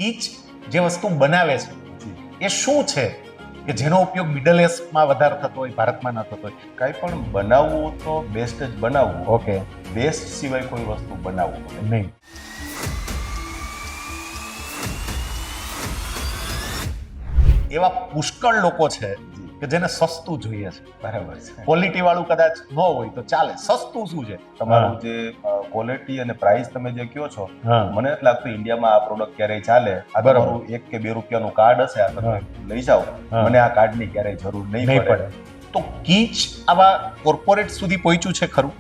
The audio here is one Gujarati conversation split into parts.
કીચ જે વસ્તુ બનાવે છે એ શું છે કે જેનો ઉપયોગ મિડલ ઇસ્ટમાં વધારે થતો હોય, ભારતમાં ન થતો હોય? કાંઈ પણ બનાવવું તો બેસ્ટ જ બનાવવું. ઓકે, બેસ્ટ સિવાય કોઈ વસ્તુ બનાવવું નહીં. નહીં. એવા પુષ્કળ લોકો છે કે જેને સસ્તું જોઈએ છે. બરાબર છે. ક્વોલિટી વાળું કદાચ ન હોય તો ચાલે, સસ્તું શું છે? તમારું જે ક્વોલિટી અને પ્રાઇસ તમે જે કહો છો, હા. મને નથી લાગતું ઇન્ડિયામાં આ પ્રોડક્ટ ક્યારેય ચાલે. આ બરાબર. તમારું 1 કે 2 રૂપિયાનું કાર્ડ હશે, આ તમે હા. લઈ જાઓ. હા. મને આ કાર્ડની ક્યારેય જરૂર નહીં નહીં પડે. પડે. તો કીચ આવા કોર્પોરેટ સુધી પહોંચ્યું છે ખરું?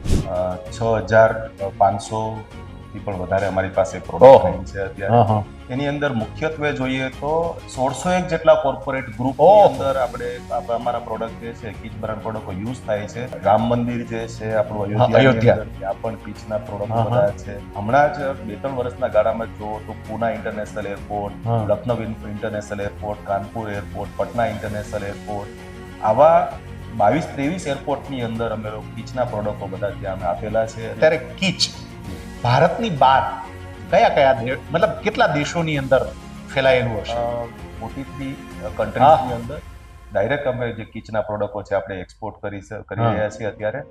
6500 થી પણ વધારે અમારી પાસે ઓહો. પ્રોડક્ટ રેન્જ છે અત્યારે. હા. એની અંદર મુખ્યત્વે જોઈએ તો 1601 જેટલા કોર્પોરેટ ગ્રુપ ઓહો. અંદર આપણે અમારા પ્રોડક્ટ જે છે કીચ બ્રાન્ડ પ્રોડક્ટો યુઝ થાય છે. રામ મંદિર જે છે આપણું અયોધ્યા. અયોધ્યા, ત્યાં પણ કીચના પ્રોડક્ટ હા, બધા છે. હમણાં જ 2-3 વર્ષના ગાળામાં જો તો પૂના ઇન્ટરનેશનલ એરપોર્ટ, હા. Lucknow international airport, Kanpur airport, Patna international airport, આવા 22-23 એરપોર્ટની અંદર અમે લોકો કીચના પ્રોડક્ટો બધા ત્યાં અમે આપેલા છે. ત્યારે કીચ ભારતની બહાર કયા મતલબ કેટલા દેશોની અંદર ફેલાયેલું હશે? 43 કન્ટ્રીઝની અંદર ડાયરેક્ટ અમે જે કીચના પ્રોડક્ટો છે આપણે એક્સપોર્ટ કરી રહ્યા છીએ અત્યારે.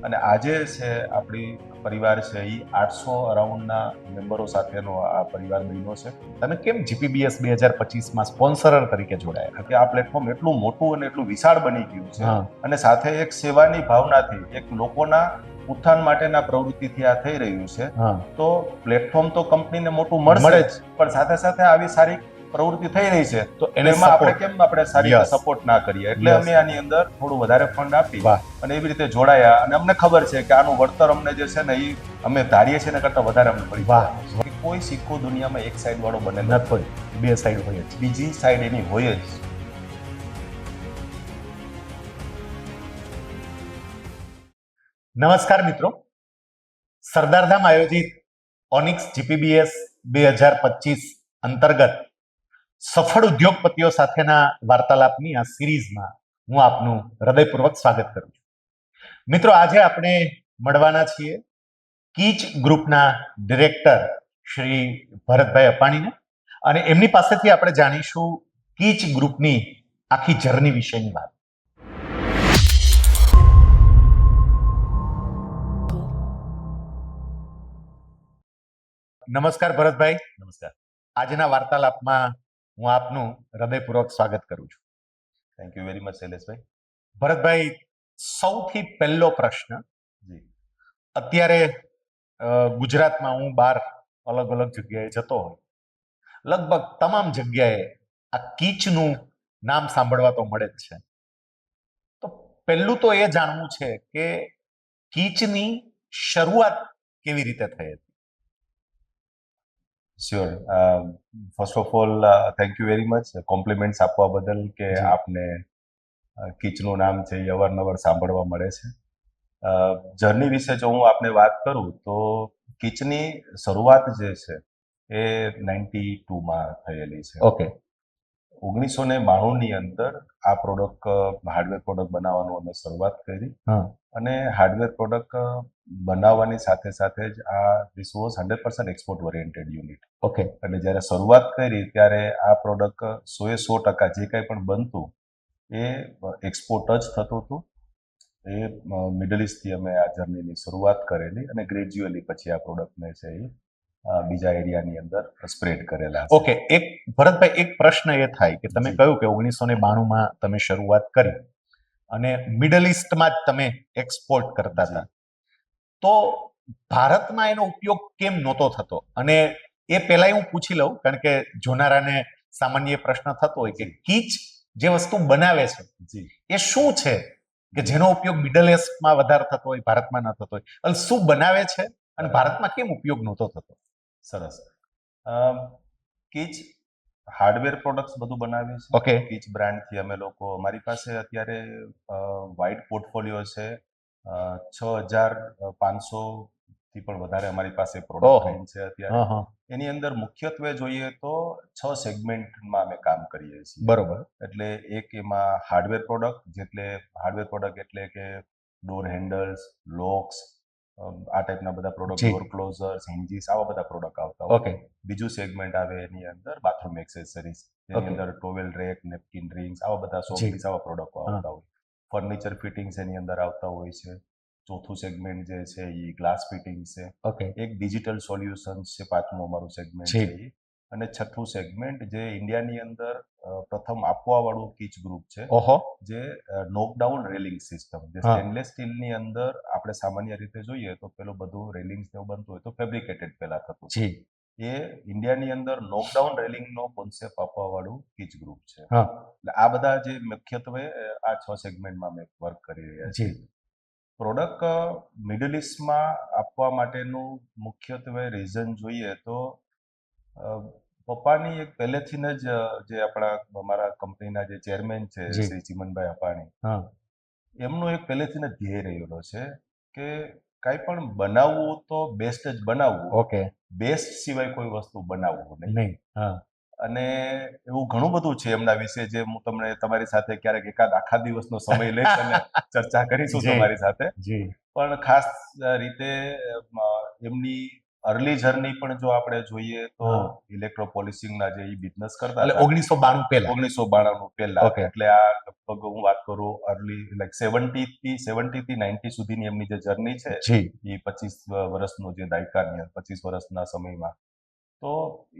અને આજે છે આપણી પરિવાર છે એ 800 અરાઉન્ડના મેમ્બરો સાથેનો આ પરિવાર બન્યો છે. તમે કેમ GPBS 2025માં સ્પોન્સરર તરીકે જોડાયા? કે આ પ્લેટફોર્મ એટલું મોટું અને એટલું વિશાળ બની ગયું છે, હા. અને સાથે એક સેવાની ભાવનાથી, એક લોકોના ઉત્થાન માટેના પ્રવૃત્તિથી આ થઈ રહ્યું છે. હા. તો પ્લેટફોર્મ તો કંપનીને મોટું મળશે મળે જ, પણ સાથે સાથે આવી સારી પ્રવૃત્તિ થઈ રહી છે તો એને એમાં આપણે support. કેમ આપણે સારી Yes. રીતે સપોર્ટ ના કરીએ. એટલે Yes. અમે આની અંદર થોડું વધારે ફંડ આપી વાહ. અને એવી રીતે જોડાયા. અને અમને ખબર છે કે આનું વળતર અમને જે છે ને એ અમે ધારીએ છીએ ને કરતાં વધારે અમને પડી. વાહ. કે કોઈ સિક્કો દુનિયામાં એક સાઈડ વાળો બને નથી હોય, બે સાઈડ હોય જ. બીજી સાઈડ એની હોય જ. નમસ્કાર મિત્રો, સરદારધામ આયોજિત ઓનિક્સ GPBS 2025 અંતર્ગત સફળ ઉદ્યોગપતિઓ સાથેના વાર્તાલાપની આ સિરીઝમાં હું આપનું હૃદયપૂર્વક સ્વાગત કરું છું. મિત્રો, આજે આપણે મળવાના છીએ કીચ ગ્રુપના ડિરેક્ટર શ્રી ભરતભાઈ અપાણીને, અને એમની પાસેથી આપણે જાણીશું કીચ ગ્રુપની આખી જર્ની વિશેની વાત. નમસ્કાર ભરતભાઈ. નમસ્કાર. આજના વાર્તાલાપમાં હું આપનું હૃદયપૂર્વક સ્વાગત કરું છું. થેન્ક યુ વેરી મચ શૈલેષભાઈ. ભરતભાઈ, સૌથી પહેલો પ્રશ્ન, જી. અત્યારે ગુજરાતમાં હું બહાર અલગ અલગ જગ્યાએ જતો હોય, લગભગ તમામ જગ્યાએ આ કીચનું નામ સાંભળવા તો મળે જ છે. તો પહેલું તો એ જાણવું છે કે કીચની શરૂઆત કેવી રીતે થઈ હતી? Sure. First of all thank you very much compliments આપવા બદલ કે જી. આપને કીચનું નામ છે એ અવારનવાર સાંભળવા મળે છે. જર્ની વિશે જો હું આપને વાત કરું તો કીચની શરૂઆત જે છે એ 92માં થયેલી છે. ઓકે. 1992ની અંદર આ પ્રોડક્ટ હાર્ડવેર પ્રોડક્ટ બનાવવાનું અમે શરૂઆત કરી. હા. અને હાર્ડવેર પ્રોડક્ટ બનાવવાની સાથે સાથે જ આ this was 100% export oriented unit. Okay. એટલે જ્યારે શરૂઆત કરી ત્યારે આ પ્રોડક્ટ 100% જે કંઈ પણ બનતું એ એક્સપોર્ટ જ થતું હતું. એ મિડલ ઇસ્ટથી અમે આ જર્નીની શરૂઆત કરેલી અને ગ્રેજ્યુઅલી પછી આ પ્રોડક્ટને છે એ બીજા એરિયાની અંદર સ્પ્રેડ કરેલા છે. ઓકે. એક ભરતભાઈ, એક પ્રશ્ન એ થાય કે તમે જી. કહ્યું કે 1992માં તમે શરૂઆત કરી અને મિડલ ઇસ્ટમાં જ તમે એક્સપોર્ટ કરતા હતા, તો ભારતમાં એનો ઉપયોગ કેમ નહોતો થતો? અને એ પહેલા હું પૂછી લઉં, કારણ કે જોનારાને સામાન્ય પ્રશ્ન થતો હોય કે કીચ જે વસ્તુ બનાવે છે જી. એ શું છે કે જેનો ઉપયોગ મિડલ ઇસ્ટમાં વધારે થતો હોય, ભારતમાં ન થતો હોય? એટલે શું બનાવે છે અને ભારતમાં કેમ ઉપયોગ નહોતો થતો? સરસ. કીચ હાર્ડવેર પ્રોડક્ટ્સ બધું બનાવીએ છીએ. ઓકે. કીચ બ્રાન્ડથી અમે લોકો, અમારી પાસે અત્યારે વાઇડ પોર્ટફોલિયો છે. 6500 થી પણ વધારે અમારી પાસે ઓહો. પ્રોડક્ટ રેન્જ છે અત્યારે. હા, હા. એની અંદર મુખ્યત્વે જોઈએ તો 6 સેગમેન્ટમાં અમે કામ કરીએ છીએ. બરોબર. એટલે એક એમાં હાર્ડવેર પ્રોડક્ટ એટલે કે ડોર હેન્ડલ્સ, લોકસ, આ ટાઈપના બધા પ્રોડક્ટ, જી. ડોર ક્લોઝર્સ, હિન્જીસ, આવા બધા પ્રોડક્ટ આવતા હોય. ઓકે બીજું સેગમેન્ટ આવે એની અંદર બાથરૂમ એક્સેસરીઝ, જેની Okay. અંદર ટોવેલ રેક, નેપકિન રિંગ્સ, આવા બધા જી. શોપીસ, આવા પ્રોડક્ટો આવતા હોય. ફર્નિચર ફિટિંગ્સ એની અંદર આવતા હોય છે. ચોથું સેગમેન્ટ જે છે એ ગ્લાસ ફિટિંગ્સ છે. ઓકે એક ડિજિટલ સોલ્યુશન્સ છે, પાંચમું અમારું સેગમેન્ટ જી. છે એ. અને છઠ્ઠું સેગમેન્ટ જે ઇન્ડિયાની અંદર પ્રથમ આપવાવાળું કીચ ગ્રુપ છે, ઓહો જે નોકડાઉન રેલિંગ સિસ્ટમ, જે હા. સ્ટેનલેસ સ્ટીલની અંદર આપણે સામાન્ય રીતે જોઈએ તો પેલું બધું રેલિંગ્સ ને એવું બનતું હોય તો ફેબ્રિકેટેડ પહેલા થતું હતું. જી એ ઇન્ડિયાની અંદર નોકડાઉન રેલિંગનો કોન્સેપ્ટ આપવાવાળું કીચ ગ્રુપ છે. હા એટલે આ બધા જે મુખ્યત્વે આ 6 સેગમેન્ટમાં અમે વર્ક કરી રહ્યા છીએ. જી પ્રોડક્ટ મિડલ ઇસ્ટમાં આપવા માટેનું મુખ્યત્વે રીઝન જોઈએ તો પપ્પાની એક પહેલેથી જ જે આપણા અમારા કંપનીના જે ચેરમેન છે જી. શ્રી ચિમનભાઈ અપાણી, હા એમનો એક પહેલેથી જ ધ્યેય રહેલો છે કે કાંઈ પણ બનાવવું તો બેસ્ટ જ બનાવવું, ઓકે બેસ્ટ સિવાય કોઈ વસ્તુ બનાવવું નહીં. નહીં હા અને એવું ઘણું બધું છે એમના વિશે જે હું તમને તમારી સાથે ક્યારેક એકાદ આખા દિવસનો સમય લઈશ અને ચર્ચા કરીશું જી. તમારી સાથે. જી પણ ખાસ રીતે એમની અર્લી જર્ની પણ જો આપણે જોઈએ તો હા. ઇલેક્ટ્રો પોલિશિંગના જે બિઝનેસ કરતા એટલે હતા 1992 પહેલા 1992 પહેલા, Okay. એટલે આ લગભગ હું વાત કરું અર્લી લાઈક 70 થી 90 સુધીની એમની જે જર્ની છે જી એ 25 વર્ષનો જે દાયકાની 25 વર્ષના સમયમાં, તો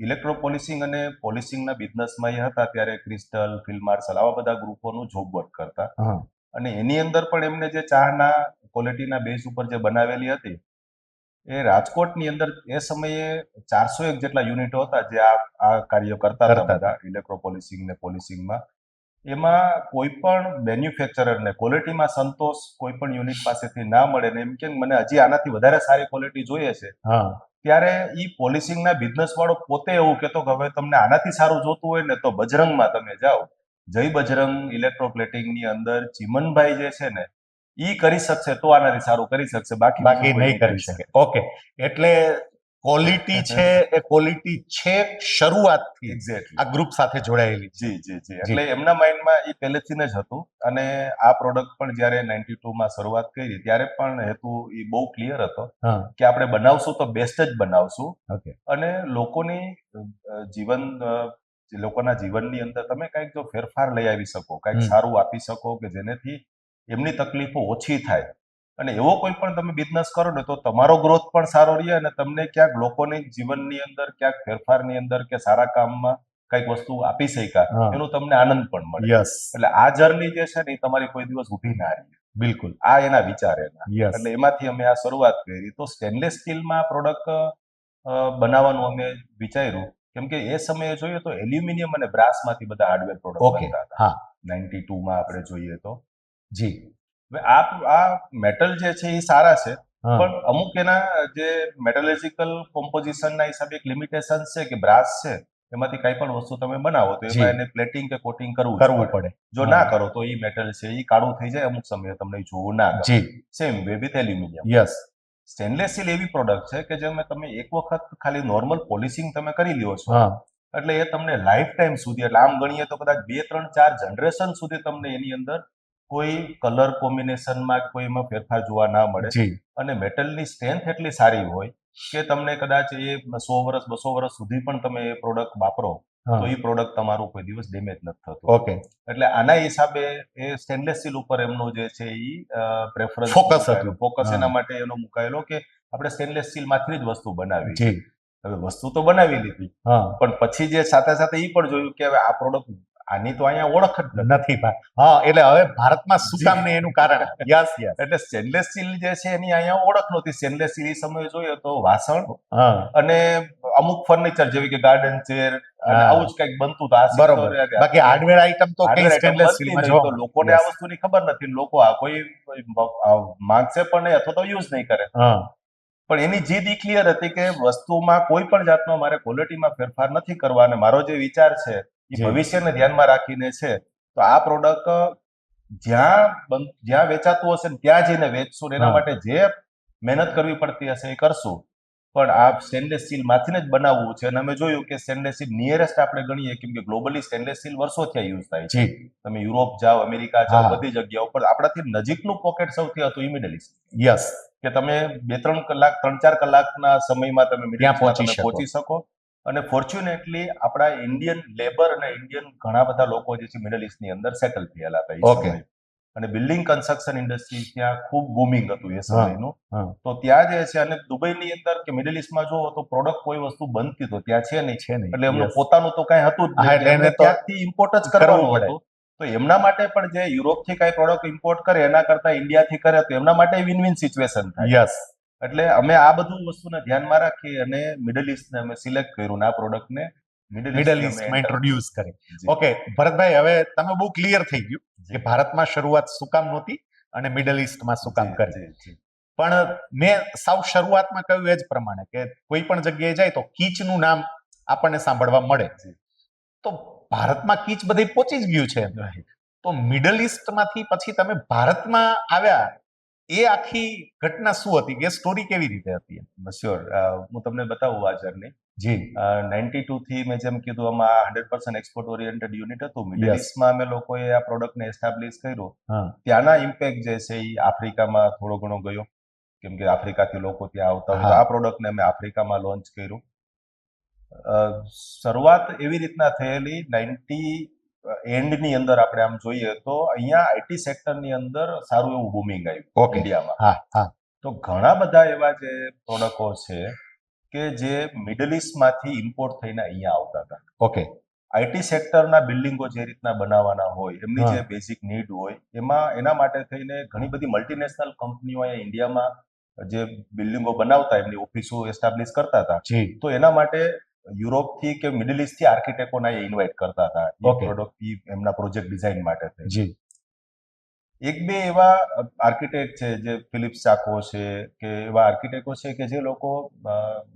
ઇલેક્ટ્રો પોલિશિંગ અને પોલિશિંગના બિઝનેસમાં એ હતા ત્યારે ક્રિસ્ટલ, ફિલ્ડ માર્શલ, આવા બધા ગ્રુપોનું જોબ વર્ક કરતા. હા અને એની અંદર પણ એમને જે ચાના ક્વોલિટીના બેઝ ઉપર જે બનાવેલી હતી, એ રાજકોટની અંદર એ સમયે 401 જેટલા યુનિટો હતા જે આ કાર્ય કરતા હતા કરતા બધા ઇલેક્ટ્રો પોલિશિંગ ને પોલિશિંગમાં. એમાં કોઈ પણ મેન્યુફેક્ચરરને ક્વોલિટીમાં સંતોષ કોઈ પણ યુનિટ પાસેથી ના મળે ને એમ કે મને હજી આનાથી વધારે સારી ક્વોલિટી જોઈએ છે, હા ત્યારે ઈ પોલિશિંગના બિઝનેસ વાળો પોતે એવું કહેતો કે હવે તમને આનાથી સારું જોતું હોય ને તો બજરંગમાં તમે જાઓ. જય બજરંગ ઇલેક્ટ્રોપ્લેટિંગની અંદર ચિમનભાઈ જે છે ને ઈ કરી શકશે તો આનાથી સારું કરી શકશે, બાકી બાકી બીજું કોઈ નહીં કરી શકે ઓકે એટલે ક્વોલિટી છે એ ક્વોલિટી છે શરૂઆતથી એક્ઝેક્ટલી. આ ગ્રુપ સાથે જોડાયેલી છે જી જી જી. એટલે એમના માઇન્ડમાં એ પહેલેથી જ હતું. અને આ પ્રોડક્ટ પણ જ્યારે 92માં શરૂઆત કરી ત્યારે પણ હેતુ એ બહુ ક્લિયર હતો હા કે આપણે બનાવશું તો બેસ્ટ જ બનાવશું. ઓકે અને લોકોની લોકોના જીવનની અંદર તમે કંઈક જો ફેરફાર લઈ આવી શકો, કંઈક હમ. સારું આપી શકો કે જેનેથી એમની તકલીફો ઓછી થાય, અને એવો કોઈ પણ તમે બિઝનેસ કરો ને તો તમારો ગ્રોથ પણ સારો રહે અને તમને ક્યાંક લોકોની જીવનની અંદર ક્યાંક ફેરફારની અંદર કે સારા કામમાં કંઈક વસ્તુ આપી શક્યા, હા. એનો તમને આનંદ પણ મળે. યસ એટલે આ જર્ની જે છે ને એ તમારી કોઈ દિવસ ઊભી ના રહી. બિલકુલ આ એના વિચાર એના. યસ એટલે એમાંથી અમે આ શરૂઆત કરી. તો સ્ટેનલેસ સ્ટીલમાં પ્રોડક્ટ બનાવવાનું અમે વિચાર્યું, કેમ કે એ સમયે જોઈએ તો એલ્યુમિનિયમ અને બ્રાસમાંથી બધા હાર્ડવેર પ્રોડક્ટ ઓકે બનતા હતા. હા 92માં આપણે જોઈએ તો. જી હવે આ મેટલ જે છે એ સારા છે, હા પણ અમુક એના જે મેટલોજિકલ કોમ્પોઝિશનના હિસાબે એક લિમિટેશન છે કે બ્રાસ છે એમાંથી કઈ પણ વસ્તુ તમે બનાવો તો જી. એમાં એને પ્લેટિંગ કે કોટિંગ કરવું કરવું પડે જો હા. ના કરો તો એ મેટલ છે એ કાળું થઈ જાય, અમુક સમયે તમને ઈ જોવું ના ગમે. જી same way with aluminium. Yes stainless steel એવી પ્રોડક્ટ છે કે જેમાં તમે એક વખત ખાલી નોર્મલ પોલિશિંગ તમે કરી લ્યો છો હા એટલે એ તમને લાઈફ ટાઈમ સુધી, એટલે આમ ગણીએ તો કદાચ 2, 3, 4 જનરેશન સુધી તમને એની અંદર કોઈ કલર કોમ્બિનેશનમાં કોઈ એમાં ફેરફાર જોવા ના મળે. જી અને મેટલની સ્ટ્રેન્થ એટલી સારી હોય કે તમને કદાચ એ 100 વર્ષ 200 વર્ષ સુધી પણ તમે એ પ્રોડક્ટ વાપરો તો હા એ પ્રોડક્ટ તમારું કોઈ દિવસ ડેમેજ નથી થતું. ઓકે એટલે આના હિસાબે એ સ્ટેનલેસ સ્ટીલ ઉપર એમનો જે છે એ પ્રેફરન્સ Focus હતું. ફોકસ હા. એના માટે એનો મુકાયેલો કે આપણે સ્ટેનલેસ સ્ટીલમાંથી જ વસ્તુ બનાવી. જી હવે વસ્તુ તો બનાવી લીધી, હા પણ પછી જે સાથે સાથે એ પણ જોયું કે હવે આ પ્રોડક્ટ આની તો અહીંયા ઓળખ જ નથી. નથી ભાઈ હા એટલે હવે ભારતમાં શું જી. કામ ને એનું કારણ યસ યસ એટલે સ્ટેનલેસ સ્ટીલ જે છે એની અહીંયા ઓળખ નહોતી. સ્ટેનલેસ સ્ટીલ એ સમયે જોઈએ તો વાસણ હા અને અમુક ફર્નિચર જેવી કે ગાર્ડન ચેર અને હા. આવું જ કંઈક બનતું હતું. આ બરોબર સિત્તોર બાકી હાર્ડવેર આઈટમ તો કઈ hardware item સ્ટેનલેસ બનતી સ્ટીલમાં નહીં, તો જોવા લોકોને મળે. આ વસ્તુની ખબર નથી. લોકો આ કોઈ માંગશે પણ નહીં અથવા તો યુઝ નહીં કરે. હા પણ એની જીદ ઈ ક્લિયર હતી કે વસ્તુમાં કોઈ પણ જાતનો મારે ક્વોલિટીમાં ફેરફાર નથી કરવા અને મારો જે વિચાર છે એ જી. ભવિષ્યને ધ્યાનમાં રાખીને છે. તો આ પ્રોડક્ટ જ્યાં વેચાતું હશે ને ત્યાં જઈને વેચશું ને એના હા. માટે જે મહેનત કરવી પડતી હશે એ કરશું. પણ આ સ્ટેનલેસ સ્ટીલ માંથી જ બનાવવું છે. અને અમે જોયું કે સ્ટેનલેસ સ્ટીલ નિયરેસ્ટ આપણે ગણીએ, કેમ કે ગ્લોબલી સ્ટેનલેસ સ્ટીલ વર્ષોથી યુઝ થાય છે. જી તમે યુરોપ જાઓ, અમેરિકા જાઓ, હા. બધી જગ્યાઓ પર આપણાથી નજીકનું પોકેટ સૌથી હતું એ મિડલ ઈસ્ટ. યસ કે તમે 3-4 કલાકના સમયમાં તમે મિડલ ત્યાં ઈસ્ટમાં પહોંચી તમે શકો. પહોંચી શકો. અને ફોર્ચ્યુનેટલી આપણા ઇન્ડિયન લેબર અને ઇન્ડિયન ઘણા બધા લોકો જે છે મિડલ ઈસ્ટની અંદર સેટલ થયેલા હતા એ Okay. સમયે. અને બિલ્ડિંગ કન્સ્ટ્રક્શન ઇન્ડસ્ટ્રી ત્યાં ખૂબ બૂમિંગ હતું એ હા, સમયનું. હા. તો ત્યાં જે છે, અને દુબઈની અંદર કે મિડલ ઈસ્ટમાં જુઓ તો પ્રોડક્ટ કોઈ વસ્તુ બનતી તો ત્યાં છે નહીં. છે નહીં. એટલે એમનું Yes. પોતાનું તો કાંઈ હતું જ હા, નહીં. એટલે એટલે એમને એને તો ત્યાંથી ઇમ્પોર્ટ જ કરવું કરવાનું પડે. હતું. તો એમના માટે પણ જે યુરોપથી કાંઈ પ્રોડક્ટ ઇમ્પોર્ટ કરે એના કરતા ઇન્ડિયાથી કરે તો એમના માટે વિન વિન સિચ્યુએશન થાય. યસ એટલે અમે આ બધું વસ્તુને ધ્યાનમાં રાખી અને મિડલ ઈસ્ટને અમે સિલેક્ટ કર્યું ને આ પ્રોડક્ટને મિડલ ઈસ્ટમાં ઇન્ટ્રોડ્યુસ કરી. જી. ઓકે ભરતભાઈ, હવે તમે બહુ ક્લિયર થઈ ગયું જી. કે ભારતમાં શરૂઆત શું કામ નહોતી અને મિડલ ઈસ્ટમાં શું કામ કરી. જી, જી. પણ મેં સાવ શરૂઆતમાં કહ્યું એ જ પ્રમાણે કે કોઈ પણ જગ્યાએ જાય તો કીચનું નામ આપણને સાંભળવા મળે. જી. તો ભારતમાં કીચ બધે પહોંચી જ ગયું છે. Right. તો મિડલ ઈસ્ટમાંથી પછી તમે ભારતમાં આવ્યા, એ આખી ઘટના શું હતી કે સ્ટોરી કેવી રીતે હતી? શ્યોર. હું તમને બતાવું આ જર્ની. જી 92 થી મેં જેમ કીધું આમાં 100% એક્સપોર્ટ ઓરિએન્ટેડ યુનિટ હતું. Middle Yes. ઈસ્ટમાં અમે લોકોએ આ પ્રોડક્ટને એસ્ટાબ્લિશ કર્યું. હા ત્યાંના ઇમ્પેક્ટ જે છે એ આફ્રિકામાં થોડો ઘણો ગયો, કેમ કે આફ્રિકાથી લોકો ત્યાં આવતા હોય. તો હા. આ પ્રોડક્ટને અમે આફ્રિકામાં લોન્ચ કર્યું. શરૂઆત એવી રીતના થયેલી 90 એન્ડની અંદર આપણે આમ જોઈએ તો અહીંયા આઈટી સેક્ટરની અંદર સારું એવું બૂમિંગ આવ્યું Okay. ઇન્ડિયામાં. હા હા તો ઘણા બધા એવા જે પ્રોડક્ટો છે કે જે મિડલ ઈસ્ટમાંથી ઇમ્પોર્ટ થઈને અહીંયા આવતા હતા. ઓકે આઈટી સેક્ટરના બિલ્ડિંગો જે રીતના બનાવવાના હોય, એમની હા. જે બેઝિક નીડ હોય, એના માટે થઈને ઘણી બધી મલ્ટીનેશનલ કંપનીઓ અહીંયા ઇન્ડિયામાં જે બિલ્ડિંગો બનાવતા, એમની ઓફિસો એસ્ટાબ્લિશ કરતા હતા. જી તો એના માટે યુરોપથી કે મિડલ ઈસ્ટથી આર્કિટેક્ટોને અહીંયા ઇન્વાઇટ કરતા હતા એ Okay. પ્રોડક્ટ એમના પ્રોજેક્ટ ડિઝાઇન માટે થઈને. જી એક બે એવા આર્કિટેક્ટ છે જે ફિલિપ્સ ચાકો છે કે એવા આર્કિટેક્ટો છે કે જે લોકો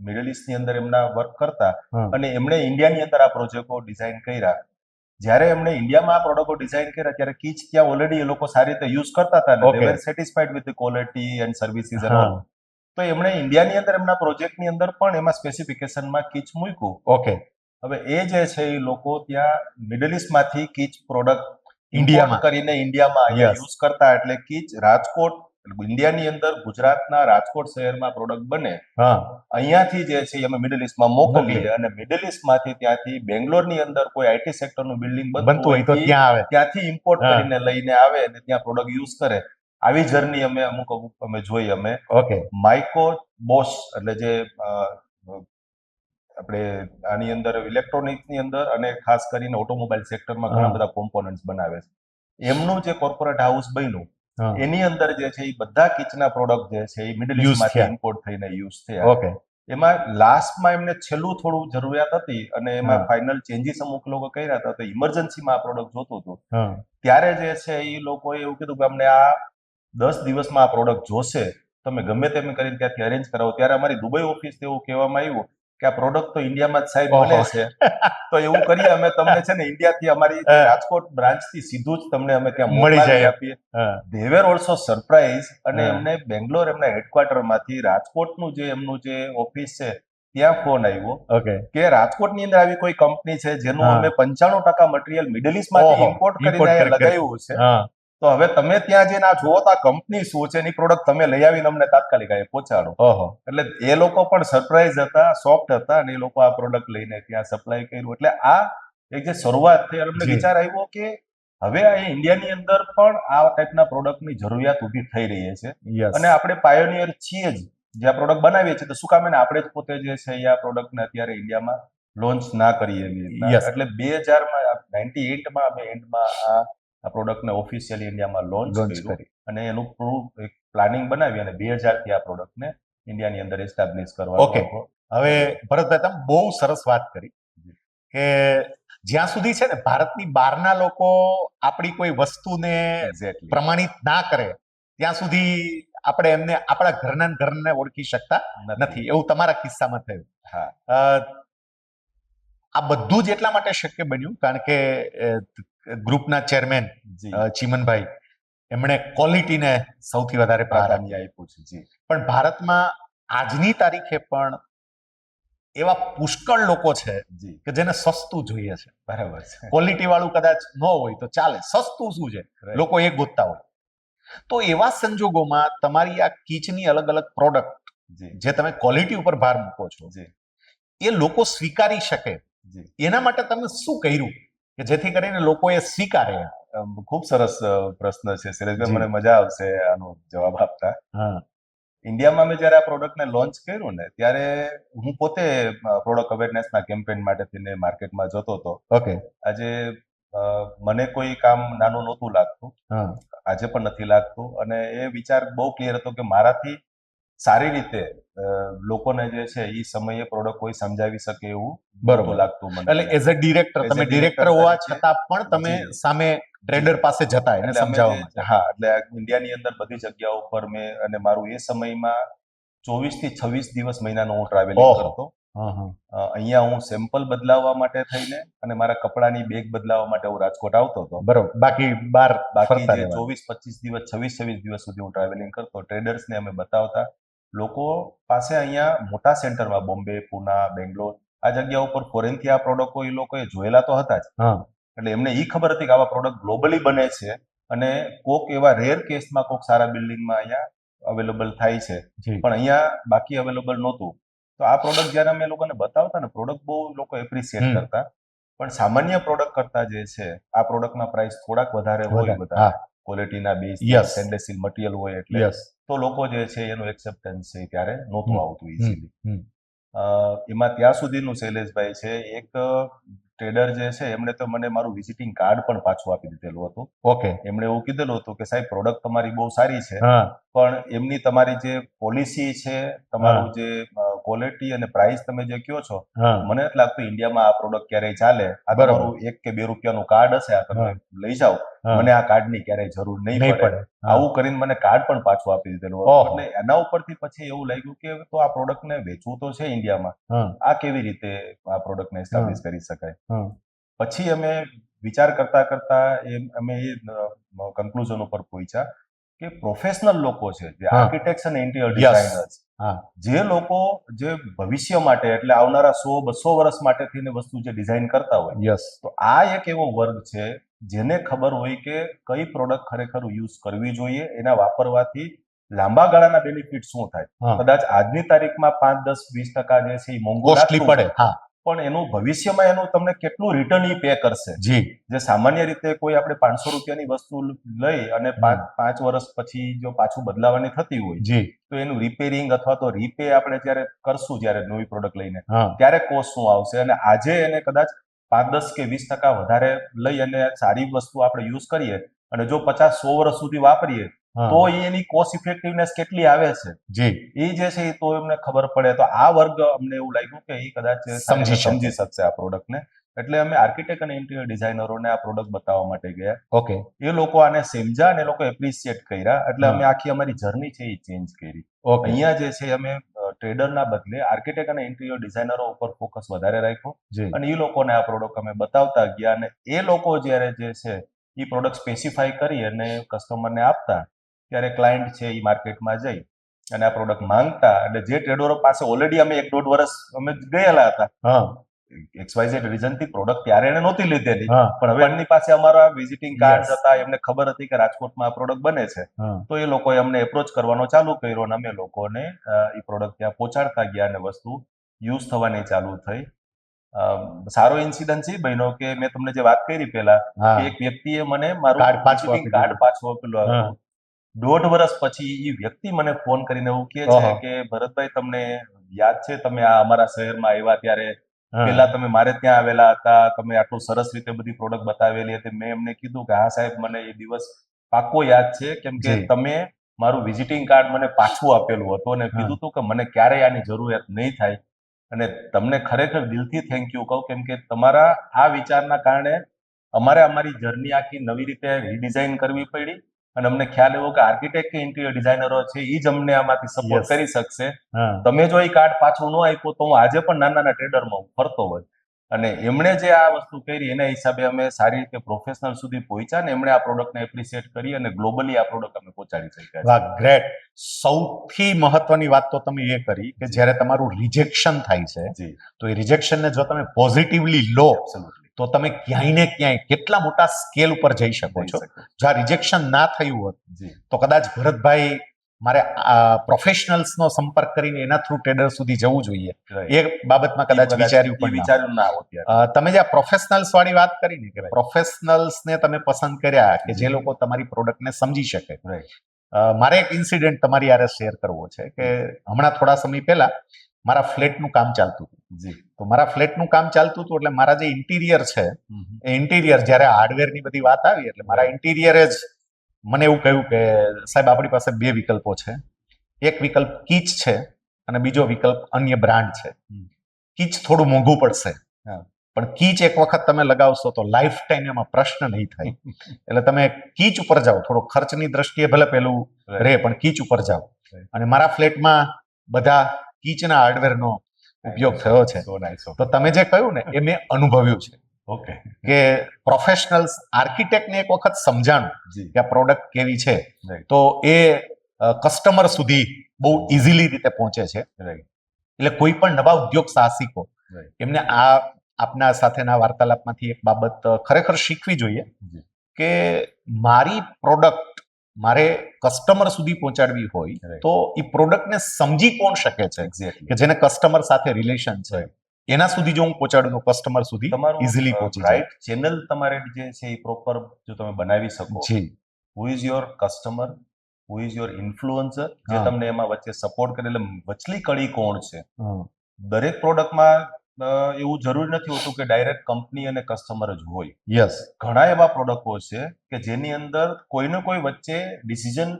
મિડલ ઈસ્ટની અંદર એમના વર્ક કરતા હા. અને એમણે ઇન્ડિયાની અંદર આ પ્રોજેક્ટો ડિઝાઇન કર્યા. જ્યારે એમણે ઇન્ડિયામાં આ પ્રોડક્ટો ડિઝાઇન કર્યા ત્યારે કીચ ત્યાં ઓલરેડી એ લોકો સારી રીતે યુઝ કરતા હતા અને Okay. they were satisfied with the quality and services and હા. all. તો એમણે ઇન્ડિયાની અંદર એમના પ્રોજેક્ટની અંદર પણ એમાં સ્પેસિફિકેશનમાં કીચ મૂક્યું. ઓકે હવે એ જે છે એ લોકો ત્યાં મિડલ ઈસ્ટમાંથી કીચ પ્રોડક્ટ ઇન્ડિયામાં. ઇન્ડિયામાં કરીને ઇન્ડિયામાં અહીંયા Yes. યુઝ કરતા. એટલે કીચ રાજકોટ, ઇન્ડિયાની અંદર ગુજરાતના રાજકોટ શહેરમાં પ્રોડક્ટ બને, હા અહીંયાથી જે છે એ અમે મિડલ ઈસ્ટમાં મોકલીએ મોકલીએ. અને મિડલ ઈસ્ટમાંથી ત્યાંથી બેંગ્લોરની અંદર કોઈ આઈટી સેક્ટરનું બિલ્ડિંગ બનતું હોય તો ઈ ત્યાં આવે. ત્યાંથી ઇમ્પોર્ટ હા. કરીને લઈને આવે અને ત્યાં પ્રોડક્ટ યુઝ કરે. આવી જર્ની અમે અમુક અમે જોઈ. અમે ઓકે માઇકો બોસ એટલે જે આપણે આની અંદર ઇલેક્ટ્રોનિક્સની અંદર અને ખાસ કરીને ઓટોમોબાઈલ સેક્ટરમાં ઘણા હા. બધા કોમ્પોનન્ટ્સ બનાવે છે. એમનું જે કોર્પોરેટ હાઉસ બન્યું હા એની અંદર જે છે એ બધા કિચના પ્રોડક્ટ જે છે એ મિડલ Use ઈસ્ટમાંથી થયા. ઇમ્પોર્ટ થઈને યુઝ થયા. ઓકે એમાં લાસ્ટમાં એમને છેલ્લું થોડું જરૂરિયાત હતી અને એમાં હા. ફાઇનલ ચેન્જીસ અમુક લોકો કર્યા હતા. તો ઇમરજન્સીમાં આ પ્રોડક્ટ જોતું હતું. હા ત્યારે જે છે એ લોકોએ એવું કીધું કે અમને આ 10 દિવસમાં આ પ્રોડક્ટ જોશે, તમે ગમે તેમ કરીને ત્યાંથી અરેન્જ કરાવો. ત્યારે અમારી દુબઈ ઓફિસ એવું કહેવામાં આવ્યું કે આ પ્રોડક્ટ તો ઇન્ડિયામાં જ સાહેબ બને ઓહો. છે, તો એવું કરીએ અમે તમને છે ને ઇન્ડિયાથી અમારી જે હા. રાજકોટ બ્રાન્ચથી સીધું જ તમને અમે ત્યાં મળી મોકલાવી જાય. આપીએ. હા they were also surprised અને હા. એમને બેંગ્લોર એમના હેડક્વાર્ટરમાંથી રાજકોટનું જે એમનું જે ઓફિસ છે ત્યાં ફોન આવ્યો ઓકે કે રાજકોટની અંદર આવી કોઈ કંપની છે જેનું હા. અમે 95% મટીરિયલ મિડલ ઈસ્ટમાંથી ઓહો. ઇમ્પોર્ટ કરીને Import અહીંયા કરી. લગાવ્યું છે. હા તો હવે તમે ત્યાં જઈને આ જુઓ તો આ કંપની શું છે, એની પ્રોડક્ટ તમે લઈ આવીને અમને તાત્કાલિક અહીંયા પહોંચાડો. ઓહો એટલે એ લોકો પણ સરપ્રાઈઝ હતા, શોક્ડ હતા અને એ લોકો આ પ્રોડક્ટ લઈને ત્યાં સપ્લાય કર્યું. એટલે આ એક જે શરૂઆત થઈ અને અમને જી. વિચાર આવ્યો કે હવે આ ઇન્ડિયાની અંદર પણ આ ટાઈપના પ્રોડક્ટની જરૂરિયાત ઊભી થઈ રહી છે યસ અને આપણે પાયોનિયર છીએ જ જે આ પ્રોડક્ટ બનાવીએ છીએ. તો શું કામ એને આપણે જ પોતે જે છે એ આ પ્રોડક્ટને અત્યારે ઇન્ડિયામાં લોન્ચ ના કરીએ એવી રીતના. Yes. એટલે 98માં અમે એન્ડમાં આ પ્રોડક્ટને ઓફિશિયલી ઇન્ડિયામાં લોન્ચ લોન્ચ કર્યું કરી. અને એનું પૂરું એક પ્લાનિંગ બનાવી અને 2000થી આ પ્રોડક્ટને ઇન્ડિયાની અંદર એસ્ટાબ્લિશ કરવાનો Okay. હવે ભરતભાઈ તમે બહુ સરસ વાત કરી કે જ્યાં સુધી છે ને ભારતની બહારના લોકો આપણી કોઈ વસ્તુને એક્ઝેક્ટલી પ્રમાણિત ના કરે ત્યાં સુધી આપણે એમને આપણા ઘરના ને ઘરને ઓળખી શકતા નથી. એવું તમારા કિસ્સામાં થયું. હા. અ, આ બધું જ એટલા માટે શક્ય બન્યું કારણ કે ગ્રુપના ચેરમેન જી ચીમનભાઈ એમણે ક્વોલિટીને સૌથી વધારે પ્રાધાન્ય પ્રાધાન્ય આપ્યું છે. જી પણ ભારતમાં આજની તારીખે પણ એવા પુષ્કળ લોકો છે જી કે જેને સસ્તું જોઈએ છે. બરાબર છે. ક્વોલિટી વાળું કદાચ ન હોય તો ચાલે, સસ્તું શું છે Right. લોકો એ ગોતતા હોય. તો એવા સંજોગોમાં તમારી આ કીચની અલગ અલગ પ્રોડક્ટ જી જે તમે ક્વોલિટી ઉપર ભાર મૂકો છો જી એ લોકો સ્વીકારી શકે, જી એના માટે તમે શું કર્યું કે જેથી કરીને લોકો એ સ્વીકારે? ખૂબ સરસ પ્રશ્ન છે શૈલેષભાઈ, જી. મને મજા આવશે આનો જવાબ આપતા. હા. ઇન્ડિયામાં મેં જ્યારે આ પ્રોડક્ટને લોન્ચ કર્યું ને ત્યારે હું પોતે પ્રોડક્ટ અવેરનેસના કેમ્પેન માટે થઈને માર્કેટમાં જતો હતો. ઓકે. આજે મને કોઈ કામ નાનું નહોતું લાગતું, હા. આજે પણ નથી લાગતું, અને એ વિચાર બહુ ક્લિયર હતો કે મારાથી સારી રીતે લોકોને જે છે એ સમયે પ્રોડક્ટ કોઈ સમજાવી શકે એવું બરોબર. નહોતું લાગતું મને. એટલે as a director, As a તમે director ડિરેક્ટર હોવા તરીકે, છતાં પણ તમે જી. સામે ટ્રેડર પાસે જતા એને એટલે અમે સમજાવવા માટે. હા, એટલે ઇન્ડિયાની અંદર બધી જગ્યાઓ પર મેં, અને મારું એ સમયમાં 24 થી 26 દિવસ મહિનાનો હું ટ્રાવેલિંગ ઓહો. કરતો. હા, હા. અહીંયા હું સેમ્પલ બદલાવવા માટે થઈને અને મારા કપડાની બેગ બદલાવવા માટે હું રાજકોટ આવતો હતો. બરોબર. બાકી બાર બાકી ફરતા જે રહેવાનું. 24-25 દિવસ, 26-26 દિવસ સુધી હું ટ્રાવેલિંગ કરતો, ટ્રેડર્સને અમે બતાવતા. લોકો પાસે અહીંયા મોટા સેન્ટરમાં બોમ્બે, પુના, બેંગ્લોર આ જગ્યા ઉપર ફોરેનથી આ પ્રોડક્ટો એ લોકોએ જોયેલા તો હતા જ. હા. એટલે એમને એ ખબર હતી કે આવા પ્રોડક્ટ ગ્લોબલી બને છે અને કોક એવા રેર કેસમાં કોક સારા બિલ્ડિંગમાં અહીંયા અવેલેબલ થાય છે, જી. પણ અહીંયા બાકી અવેલેબલ નહોતું. તો આ પ્રોડક્ટ જ્યારે અમે લોકોને બતાવતા ને, પ્રોડક્ટ બહુ લોકો એપ્રિશિએટ હમ. કરતા. પણ સામાન્ય પ્રોડક્ટ કરતા જે છે આ પ્રોડક્ટના પ્રાઇસ થોડાક વધારે હોય, વધારે. બધા હા. ક્વોલિટીના base, Yes. Stainless steel material હોય એટલે યસ. તો લોકો જે છે એનું એક્સેપ્ટન્સ છે ત્યારે નહોતું આવતું ઇઝીલી. હમ. એમાં ત્યાં સુધીનું શૈલેષભાઈ છે, એક ટ્રેડર જે છે એમણે તો મને મારું વિઝિટિંગ કાર્ડ પણ પાછું આપી દીધેલું હતું. ઓકે. એમણે એવું કીધેલું હતું કે સાહેબ પ્રોડક્ટ તમારી બહુ સારી છે, હા. પણ એમની તમારી જે પોલિસી છે, તમારું જે ક્વોલિટી અને પ્રાઇસ તમે જે કહો છો, હા. મને નથી લાગતું ઇન્ડિયામાં આ પ્રોડક્ટ ક્યારેય ચાલે. આ બરાબર. તમારું 1 કે 2 રૂપિયાનું કાર્ડ હશે, આ તમે હા. લઈ જાઓ, હા. મને આ કાર્ડની ક્યારેય જરૂર નહીં નહીં પડે. પડે. હા. આવું કરીને મને કાર્ડ પણ પાછું આપી દીધેલું હતું. ઓહો. એટલે એના ઉપરથી પછી એવું લાગ્યું કે તો આ પ્રોડક્ટને વેચવું તો છે ઇન્ડિયામાં, હા. આ કેવી રીતે આ પ્રોડક્ટને એસ્ટાબ્લિશ કરી શકાય. હા. પછી અમે વિચાર કરતા કરતા અમે એ કન્ક્લુઝન ઉપર પહોંચ્યા કે પ્રોફેશનલ લોકો છે, જે હા. આર્કિટેક્ટ્સ અને ઇન્ટિરિયર Yes. ડિઝાઇનર્સ, હા. જે લોકો જે ભવિષ્ય માટે એટલે આવનારા 100-200 વર્ષ માટે થઈને વસ્તુ જે ડિઝાઇન કરતા હોય, યસ. તો આ એક એવો વર્ગ છે જેને ખબર હોય કે કઈ પ્રોડક્ટ ખરેખર યુઝ કરવી જોઈએ, એના વાપરવાથી લાંબા ગાળાના બેનિફિટ શું થાય. હા. કદાચ આજની તારીખમાં 5-10-20% જે છે એ મોંઘું કોસ્ટલી લાગતું પડે. હા. પણ એનું ભવિષ્યમાં એનું તમને કેટલું રિટર્ન ઈ પે કરશે. જી. જે સામાન્ય રીતે કોઈ આપણે 500 રૂપિયાની વસ્તુ લઈ અને 5 વર્ષ પછી જો પાછું બદલાવાની થતી હોય, જી. તો એનું રિપેરિંગ અથવા તો રીપે આપણે જ્યારે કરશું, જ્યારે નવી પ્રોડક્ટ લઈને, હા. ત્યારે કોસ્ટ શું આવશે. અને આજે એને કદાચ 5-10 કે 20% વધારે લઈ અને સારી વસ્તુ આપણે યુઝ કરીએ અને જો 50-100 વર્ષ સુધી વાપરીએ, હા. તો એની કોસ્ટ ઇફેક્ટિવનેસ કેટલી આવે છે જી. એ જે છે એ તો એમને ખબર પડે. તો આ વર્ગ અમને એવું લાગ્યું કે એ કદાચ સારી રીતે સમજી શકશે આ પ્રોડક્ટને. એટલે અમે આર્કિટેક્ટ અને ઇન્ટિરિયર ડિઝાઇનરોને આ પ્રોડક્ટ બતાવવા માટે ગયા. ઓકે. એ લોકો આને સમજ્યા અને એ લોકો એપ્રિશિએટ કર્યા. એટલે હા. અમે આખી અમારી જર્ની છે એ ચેન્જ કરી. ઓકે. અહીંયા જે છે અમે ટ્રેડરના બદલે આર્કિટેક્ટ અને ઇન્ટિરિયર ડિઝાઇનરો ઉપર ફોકસ વધારે રાખ્યો જી. અને એ લોકોને આ પ્રોડક્ટ અમે બતાવતા ગયા. અને એ લોકો જ્યારે જે છે એ પ્રોડક્ટ સ્પેસિફાઈ કરી અને કસ્ટમરને આપતા, ત્યારે ક્લાયન્ટ છે એ માર્કેટમાં જઈ અને આ પ્રોડક્ટ માંગતા. એટલે જે ટ્રેડરો પાસે ઓલરેડી અમે 1-1.5 વર્ષ અમે ગયેલા હતા, હા. XYZ રીઝનથી પ્રોડક્ટ ત્યારે એને નહોતી લીધેલી, હા. પણ હવે એમની પાસે અમારા વિઝિટિંગ કાર્ડ Yes. હતા, એમને ખબર હતી કે રાજકોટમાં આ પ્રોડક્ટ બને છે, હા. તો એ લોકોએ અમને એપ્રોચ કરવાનો ચાલુ કર્યો અને અમે લોકોને એ પ્રોડક્ટ ત્યાં પહોંચાડતા ગયા અને વસ્તુ યુઝ થવાની ચાલુ થઈ. સારો ઇન્સિડન્ટ છે બન્યો કે મેં તમને જે વાત કરી પહેલા હા. કે એક વ્યક્તિએ મને મારું કાર્ડ પાછું વિઝિટિંગ આપી કાર્ડ દીધું. પાછું આપેલું હા. હતું. 1.5 વર્ષ પછી એ વ્યક્તિ મને ફોન કરીને એવું કહે છે ઓહો. કે ભરતભાઈ, તમને યાદ છે તમે આ અમારા શહેરમાં આવ્યા ત્યારે હા. પહેલા તમે મારે ત્યાં આવેલા હતા, તમે આટલું સરસ રીતે બધી પ્રોડક્ટ બતાવેલી હતી. મેં એમને કીધું કે હા સાહેબ, મને એ દિવસ પાક્કો યાદ છે, કેમ કે જી. તમે મારું વિઝિટિંગ કાર્ડ મને પાછું આપેલું હતું અને હા. કીધું હતું કે મને ક્યારેય આની જરૂરિયાત નહીં થાય. અને તમને ખરેખર દિલથી થેન્ક યુ કહું, કેમ કે તમારા આ વિચારના કારણે અમારે અમારી જર્ની આખી નવી રીતે રીડિઝાઇન કરવી પડી. અને અમને ખ્યાલ એવો કે આર્કિટેક્ટ કે ઇન્ટિરિયર ડિઝાઇનરો છે એ જ અમને આમાંથી સપોર્ટ Yes. કરી શકશે. હા. તમે જો એ કાર્ડ પાછું ન આપ્યું તો હું આજે પણ નાના ટ્રેડરમાં ફરતો હોત. અને એમણે જે આ વસ્તુ કરી એના હિસાબે અમે સારી રીતે પ્રોફેશનલ સુધી પહોંચ્યા ને એમણે આ પ્રોડક્ટને એપ્રિશિએટ કરી અને ગ્લોબલી આ પ્રોડક્ટ અમે પહોંચાડી શક્યા વાહ, ગ્રેટ. સૌથી મહત્વની વાત તો તમે એ કરી કે જ્યારે તમારું રિજેક્શન થાય છે છે જી તો એ રિજેક્શનને જો તમે પોઝિટિવલી લો એબ્સોલ્યુટલી તો તમે ક્યાંય ને ક્યાંય કેટલા મોટા સ્કેલ ઉપર જઈ શકો છો. જો આ રિજેક્શન ના થયું હોત જી તો કદાચ ભરતભાઈ મારે પ્રોફેશનલ્સનો સંપર્ક કરીને એના થ્રુ ટેડર સુધી જવું જોઈએ right. એ બાબતમાં કદાચ વિચાર્યું એ પણ ના હોય. વિચાર્યું ના હોત ત્યારે. તમે જે પ્રોફેશનલ્સ વાળી વાત કરી ને કે Right. પ્રોફેશનલ્સને તમે પસંદ કર્યા કે જે લોકો તમારી પ્રોડક્ટને સમજી શકે. Right. મારે એક ઇન્સિડન્ટ તમારી હારે શેર કરવો છે કે હમણાં થોડા સમય પહેલા મારા ફ્લેટનું કામ ચાલતું હતું. જી તો મારા ફ્લેટનું કામ ચાલતું હતું એટલે મારા જે ઇન્ટિરિયર છે એ ઇન્ટિરિયર જ્યારે હાર્ડવેરની બધી વાત આવી એટલે મારા ઇન્ટિરિયરે જ મને એવું કહ્યું કે સાહેબ આપણી પાસે બે વિકલ્પો છે. એક વિકલ્પ કીચ છે અને બીજો વિકલ્પ અન્ય બ્રાન્ડ છે. કીચ થોડું મોંઘું પડશે હા. પણ કીચ એક વખત તમે લગાવશો તો લાઈફ ટાઈમ એમાં પ્રશ્ન નહીં થાય. એટલે તમે કીચ ઉપર જાઓ, થોડો ખર્ચની દ્રષ્ટિએ ભલે પેલું રહે પણ કીચ ઉપર જાઓ. Right. અને મારા ફ્લેટમાં બધા કીચના હાર્ડવેરનો ઉપયોગ થયો છે. So nice. તો તમે જે કહ્યું ને એ મેં અનુભવ્યું છે ઓકે કે પ્રોફેશનલ્સ આર્કિટેક્ટને એક વખત સમજાણું જી કે આ પ્રોડક્ટ કેવી છે Right. તો એ કસ્ટમર સુધી બહુ ઇઝીલી રીતે પહોંચે છે. રાઈટ એટલે કોઈ પણ નવા ઉદ્યોગ સાહસિકો Right. એમને આ આપના સાથેના વાર્તાલાપમાંથી એક બાબત ખરેખર શીખવી જોઈએ જી. કે મારી પ્રોડક્ટ મારે કસ્ટમર સુધી પહોંચાડવી હોય Right. તો એ પ્રોડક્ટને સમજી કોણ શકે છે એક્ઝેક્ટલી કે જેને કસ્ટમર સાથે રિલેશન છે Right. એના સુધી જો હું પહોંચાડું તો કસ્ટમર સુધી તમારું ઇઝીલી પહોંચી જાય. રાઈટ ચેનલ તમારે જે છે એ પ્રોપર જો તમે બનાવી શકો જી who is your customer who is your influencer જે હા. તમને એમાં વચ્ચે સપોર્ટ કરે એટલે વચલી કડી કોણ છે હમ. દરેક પ્રોડક્ટમાં એવું જરૂરી નથી હોતું કે ડાયરેક્ટ કંપની અને કસ્ટમર જ હોય યસ ઘણા એવા પ્રોડક્ટો છે કે જેની અંદર કોઈને કોઈ વચ્ચે ડિસિઝન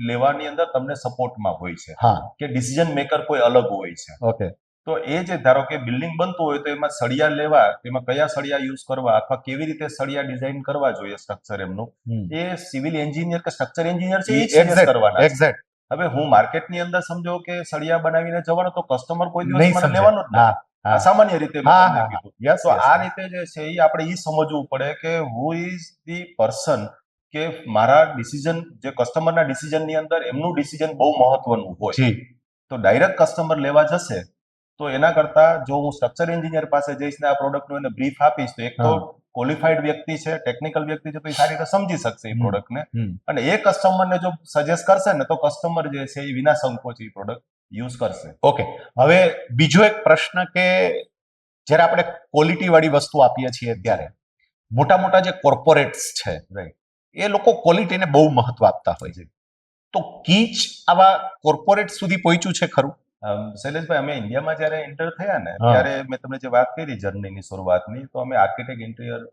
લેવાની અંદર તમને સપોર્ટમાં હોય છે હા કે ડિસિઝન મેકર કોઈ અલગ હોય છે ઓકે તો એ જે ધારો કે બિલ્ડિંગ બનતું હોય તો એમાં સળિયા લેવા એમાં કયા સળિયા યુઝ કરવા અથવા કેવી રીતે સળિયા ડિઝાઇન કરવા જોઈએ સ્ટ્રક્ચર એમનું એ સિવિલ એન્જિનિયર કે સ્ટ્રક્ચર એન્જિનિયર છે એ સજેસ્ટ કરવાના છે. એક્ઝેક્ટ હવે હું માર્કેટની અંદર સમજો કે સળિયા બનાવીને જવાનો તો કસ્ટમર કોઈ દિવસ નહીં મને સમજે. લેવાનો જ હા નથી આ સામાન્ય રીતે મેં હા તમને હા કીધું. યસ તો આ રીતે જે છે એ આપણે એ સમજવું પડે કે હુ ઇઝ ધી પર્સન કે મારા ડિસિઝન જે કસ્ટમરના ડિસિઝનની અંદર એમનું ડિસિઝન બહુ મહત્વનું હોય જી તો ડાયરેક્ટ કસ્ટમર લેવા જશે તો એના કરતા જો હું સ્ટ્રક્ચર એન્જિનિયર પાસે જઈશ ને આ પ્રોડક્ટનું એને બ્રીફ આપીશ તો એક તો હા. ક્વોલિફાઈડ વ્યક્તિ છે ટેકનિકલ વ્યક્તિ છે તો એ સારી રીતે સમજી શકશે એ હમ. પ્રોડક્ટને હમ. અને એ કસ્ટમરને જો સજેસ્ટ કરશે ને તો કસ્ટમર જે છે એ વિના સંકોચ એ પ્રોડક્ટ યુઝ કરશે. ઓકે હવે બીજો એક પ્રશ્ન કે જ્યારે આપણે ક્વોલિટી વાળી વસ્તુ આપીએ છીએ ત્યારે મોટા મોટા જે કોર્પોરેટ્સ છે Right. એ લોકો ક્વોલિટીને બહુ મહત્વ આપતા હોય છે. તો કીચ આવા કોર્પોરેટ સુધી પહોંચ્યું છે ખરું? શૈલેષભાઈ અમે ઇન્ડિયામાં જ્યારે એન્ટર થયા ને હા. ત્યારે મેં તમને જે વાત કરી જર્નીની શરૂઆતની તો અમે આર્કિટેક્ટ ઇન્ટિરિયર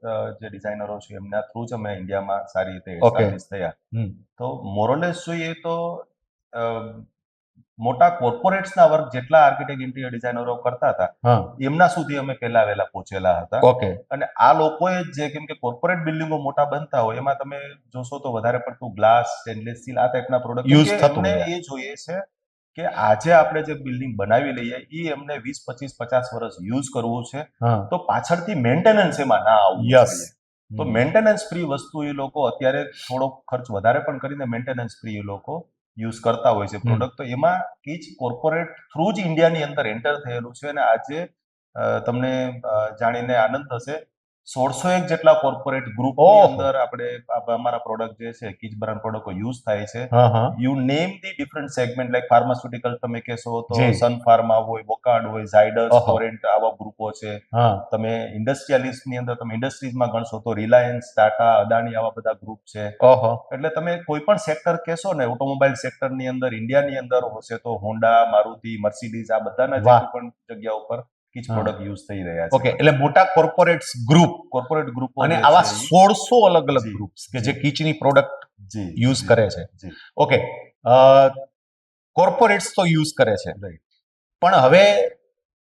જે ડિઝાઇનરો છે એમના થ્રુ જ અમે ઇન્ડિયામાં સારી રીતે Okay. એસ્ટાબ્લિશ થયા હમ. તો મોરલેસ જોઈએ તો અ, મોટા કોર્પોરેટ્સના વર્ક જેટલા આર્કિટેક્ટ ઇન્ટિરિયર ડિઝાઇનરો કરતા હતા હા એમના સુધી અમે પહેલા વહેલા પહોંચેલા હતા ઓકે અને આ લોકોએ જ જે કેમ કે કોર્પોરેટ બિલ્ડિંગો મોટા બનતા હોય એમાં તમે જોશો તો વધારે પડતું ગ્લાસ સ્ટેનલેસ સ્ટીલ આ ટાઈપના પ્રોડક્ટ Use થતું હોય. એ જોઈએ છે કે આજે આપણે જે બિલ્ડિંગ બનાવી લઈએ એ એમને 20 25 50 વર્ષ યુઝ કરવું છે હા તો પાછળથી મેન્ટેનન્સ એમાં ના આવવું યસ જોઈએ તો મેન્ટેનન્સ ફ્રી વસ્તુ એ લોકો અત્યારે થોડો ખર્ચ વધારે પણ કરીને મેન્ટેનન્સ ફ્રી એ લોકો યુઝ કરતા હોય છે પ્રોડક્ટ તો એમાં કીચ કોર્પોરેટ થ્રુ જ ઇન્ડિયાની અંદર એન્ટર થયેલું છે અને આજે તમને જાણીને આનંદ થશે 1601 જેટલા કોર્પોરેટ ગ્રુપની ઓહો. અંદર આપણે અમારા પ્રોડક્ટ જે છે કીચ બ્રાન્ડ પ્રોડક્ટો યુઝ થાય છે હા હા you name the different segment like pharmaceutical તમે કહેશો તો જી. સન ફાર્મા હોય વોકાર્ડ હોય ઝાયડસ ઓહો. ટોરેન્ટ આવા ગ્રુપો છે હા તમે ઇન્ડસ્ટ્રીયલિસ્ટની અંદર તમે ઇન્ડસ્ટ્રીઝમાં ગણશો તો રિલાયન્સ ટાટા અદાણી આવા બધા ગ્રુપ છે ઓહો એટલે તમે કોઈ પણ સેક્ટર કહેશો ને ઓટોમોબાઈલ સેક્ટરની અંદર ઇન્ડિયાની અંદર હશે તો હોન્ડા મારુતિ મર્સિડીઝ આ બધાના જે વાહ. કોઈ પણ જગ્યા ઉપર કીચ હા. પ્રોડક્ટ યુઝ થઈ રહ્યા ઓકે છે એટલે મોટા કોર્પોરેટ્સ ગ્રુપ કોર્પોરેટ ગ્રુપો અને જે આવા છે એ- 1600 અલગ અલગ જી, ગ્રુપ્સ કે જે જી. કીચની પ્રોડક્ટ જી યુઝ જી, કરે છે જી ઓકે કોર્પોરેટ્સ તો યુઝ કરે છે Right. પણ હવે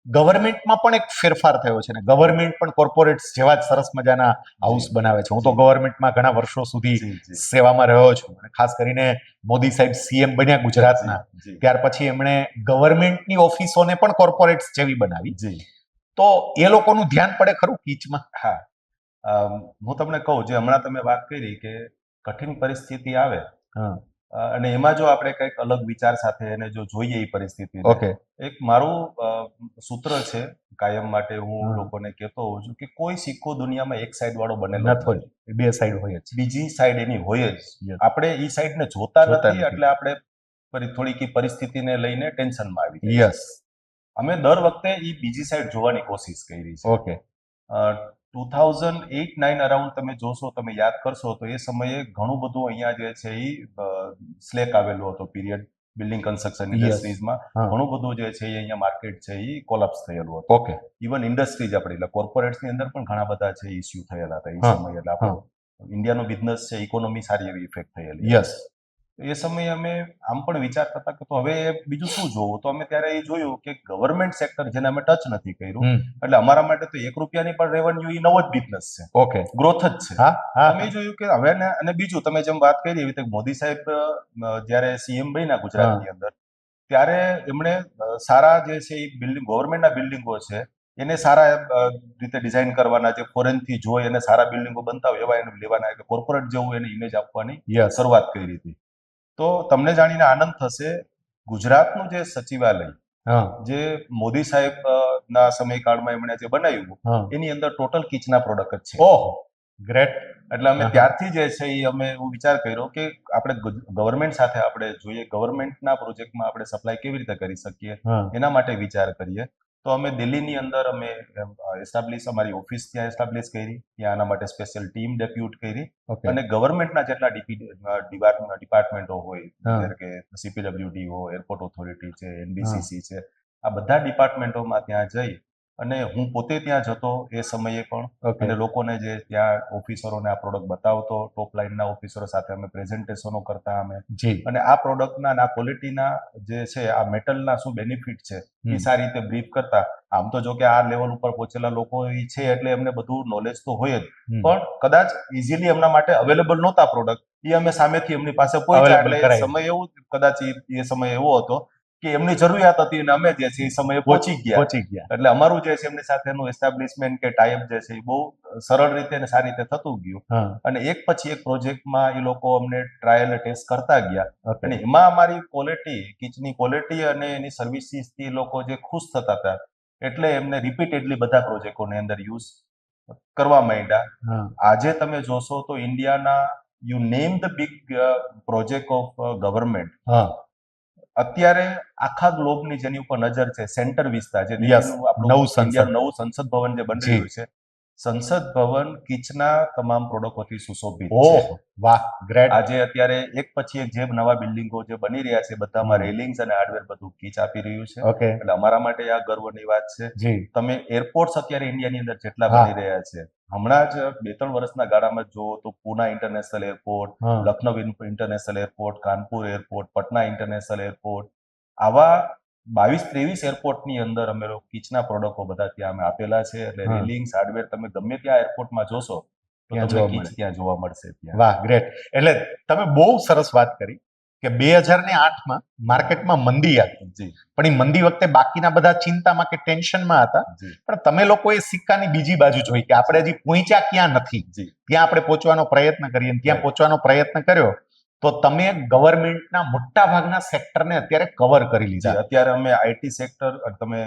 ગવર્મેન્ટમાં પણ એક ફેરફાર થયો છે ને ગવર્મેન્ટ પણ કોર્પોરેટ્સ જેવા જ સરસ મજાના હાઉસ જી. બનાવે છે હું તો જી. ગવર્મેન્ટમાં ઘણા વર્ષો સુધી જી જી સેવામાં રહ્યો છું અને ખાસ કરીને મોદી સાહેબ સીએમ બન્યા ગુજરાતના જી ત્યાર પછી એમણે ગવર્મેન્ટની ઓફિસોને પણ કોર્પોરેટ્સ જેવી બનાવી જી તો એ લોકોનું ધ્યાન પડે ખરું કીચમાં? હા, હું તમને કહું, જે હમણાં તમે વાત કરી કે કઠિન પરિસ્થિતિ આવે હા, અને એમાં જો આપણે કંઈક અલગ વિચાર સાથે એને જો જોઈએ એ પરિસ્થિતિને, ઓકે. એક મારું સૂત્ર છે, કાયમ માટે હું હા. લોકોને કહેતો હોઉં છું કે કોઈ સિક્કો દુનિયામાં એક સાઈડ વાળો બનેલો નથી હોય. એ બે સાઈડ હોય જ. બીજી સાઈડ એની હોય જ. Yes. આપણે એ સાઈડને જોતા જોતા નથી, નથી. એટલે આપણે થોડીક ઈ પરિસ્થિતિને લઈને ટેન્શનમાં આવી જાય. યસ. અમે દર વખતે એ બીજી સાઈડ જોવાની કોશિશ કરી છે. ઓકે. 2008-9 અરાઉન્ડ તમે જોશો, તમે યાદ કરશો તો એ સમયે ઘણું બધું અહીંયા જે છે એ સ્લેક આવેલું હતો પીરિયડ, બિલ્ડિંગ કન્સ્ટ્રક્શન Yes. ઇન્ડસ્ટ્રીઝમાં હા. ઘણું બધું જે છે એ અહીંયા માર્કેટ છે એ કોલેપ્સ થયેલું હતું. ઓકે. ઇવન ઇન્ડસ્ટ્રીઝ આપણે એટલે કોર્પોરેટ્સની અંદર પણ ઘણા બધા છે ઇસ્યુ થયેલા હતા એ હા. સમયે. એટલે આપણો ઇન્ડિયાનો બિઝનેસ છે, ઇકોનોમી સારી એવી ઇફેક્ટ થયેલી. યસ. એ સમયે અમે આમ પણ વિચારતા હતા કે તો હવે બીજું શું જોવું, તો અમે ત્યારે એ જોયું કે ગવર્મેન્ટ સેક્ટર જેને અમે ટચ નથી કર્યું, એટલે અમારા માટે તો ₹1 પણ રેવન્યુ એ નવો જ બિઝનેસ છે, ઓકે. ગ્રોથ જ છે. હા, હા. અમે જોયું કે હવે અને બીજું તમે જેમ વાત કરી એવી રીતે મોદી સાહેબ જ્યારે સીએમ બન્યા ગુજરાતની અંદર, ત્યારે એમણે સારા જે છે એ બિલ્ડિંગ, ગવર્મેન્ટના બિલ્ડિંગો છે એને સારા રીતે ડિઝાઇન કરવાના, જે ફોરેનથી જોઈ અને સારા બિલ્ડિંગો બનતા હોય એવા એને લેવાના, એટલે કોર્પોરેટ જેવું એને ઇમેજ આપવાની યસ. શરૂઆત કરી હતી. તો તમને જાણીને આનંદ થશે, ગુજરાતનું જે સચિવાલય હા, જે મોદી સાહેબ ના સમયકાળમાં એમણે જે બનાવ્યું, હા. એની અંદર ટોટલ કિચના પ્રોડક્ટ જ છે. ઓહો, ગ્રેટ. એટલે અમે હા. ત્યારથી જે છે એ અમે એવું વિચાર કર્યો કે આપણે ગવર્મેન્ટ સાથે આપણે જોઈએ, ગવર્મેન્ટના પ્રોજેક્ટમાં આપણે સપ્લાય કેવી રીતે કરી શકીએ હા, એના માટે વિચાર કરીએ. તો અમે દિલ્હીની અંદર અમે અમારી ઓફિસ ત્યાં એસ્ટાબ્લિશ કરી, ત્યાં આના માટે સ્પેશિયલ ટીમ ડેપ્યુટ કરી, ઓકે. અને ગવર્મેન્ટના જેટલા ડિપાર્ટમેન્ટો હોય, હા. જેમ કે CPWD હોય, એરપોર્ટ ઓથોરિટી છે, NBCC છે, આ બધા ડિપાર્ટમેન્ટોમાં ત્યાં જઈ અને હું પોતે ત્યાં જતો એ સમયે પણ, ઓકે. અને લોકોને જે ત્યાં ઓફિસરોને આ પ્રોડક્ટ બતાવતો, ટોપ લાઇનના ઓફિસરો સાથે અમે પ્રેઝન્ટેશનો કરતા અમે, જી. અને આ પ્રોડક્ટના આ ક્વોલિટીના જે છે, આ મેટલના શું બેનિફિટ છે એ સારી રીતે બ્રીફ કરતા. આમ તો જો કે આ લેવલ ઉપર પહોંચેલા લોકો એ છે એટલે એમને બધું નોલેજ તો હોય જ, પણ કદાચ ઇઝીલી એમના માટે અવેલેબલ નહોતા પ્રોડક્ટ, એ અમે સામેથી એમની પાસે પહોંચ્યા. Available એટલે કરાવી. સમય એવું, કદાચ એ સમય એવો હતો કે એમની જરૂરિયાત હતી અને અમે જે છે એ સમયે પહોંચી ગયા. પહોંચી ગયા. એટલે અમારું જે છે એમની સાથેનું એસ્ટાબ્લિશમેન્ટ કે ટાઈપ જે છે એ બહુ સરળ રીતે અને સારી રીતે થતું ગયું. હા, અને એક પછી એક પ્રોજેક્ટમાં એ લોકો અમને ટ્રાયલ ટેસ્ટ કરતા ગયા, ઓકે. અને એમાં અમારી ક્વોલિટી, કિચની ક્વોલિટી અને એની સર્વિસીસથી એ લોકો જે ખુશ થતા હતા, એટલે એમને રિપીટેડલી બધા પ્રોજેક્ટોની અંદર યુઝ કરવા માંડ્યા. હા, આજે તમે જોશો તો ઇન્ડિયાના, you name the big project of government, હા, અત્યારે આખા ગ્લોબની જેની ઉપર નજર છે, સેન્ટર વિસ્તાર જે Yes. દિલ્હીનું આપણું નવું સંસદ. ઇન્ડિયાનું નવું સંસદ ભવન જે બની જી. રહ્યું છે, સંસદ ભવન કિચના તમામ પ્રોડક્ટોથી સુશોભિત છે. ઓહ, વાહ, ગ્રેટ. આજે અત્યારે એક પછી એક જે નવા બિલ્ડિંગો જે બની રહ્યા છે, બધામાં રેલિંગ્સ અને હાર્ડવેર બધું કીચ આપી રહ્યું છે. ઓકે. એટલે અમારા માટે આ ગર્વની વાત છે. જી. તમે એરપોર્ટ્સ અત્યારે ઇન્ડિયાની અંદર જેટલા હા. બની રહ્યા છે, હમણાં જ 2-3 વર્ષના ગાળામાં જુઓ તો પૂના ઇન્ટરનેશનલ એરપોર્ટ, હા. Lucknow international airport, Kanpur airport, Patna international airport, આવા 22-23 એરપોર્ટની અંદર અમે લોકો કિચના પ્રોડક્ટો બધા ત્યાં અમે આપેલા છે. એટલે હા. રેલિંગ્સ, હાર્ડવેર તમે ગમે ત્યાં એરપોર્ટમાં જોશો તો ત્યાં તમને જોવા કિચ મળે. ત્યાં જોવા મળશે ત્યાં. વાહ, ગ્રેટ. એટલે તમે બહુ સરસ વાત કરી કે 2008માં માર્કેટમાં મંદી આવી, જી પણ એ મંદી વખતે બાકીના બધા ચિંતામાં કે ટેન્શનમાં હતા, જી પણ તમે લોકોએ સિક્કાની બીજી બાજુ જોઈ કે આપણે હજી પહોંચ્યા ક્યાં નથી, જી ત્યાં આપણે પહોંચવાનો પ્રયત્ન કરીએ, અને ત્યાં Right. પહોંચવાનો પ્રયત્ન કર્યો તો તમે ગવર્મેન્ટના મોટા ભાગના સેક્ટરને અત્યારે કવર કરી જી લીધા. અત્યારે અમે આઈટી સેક્ટર, તમે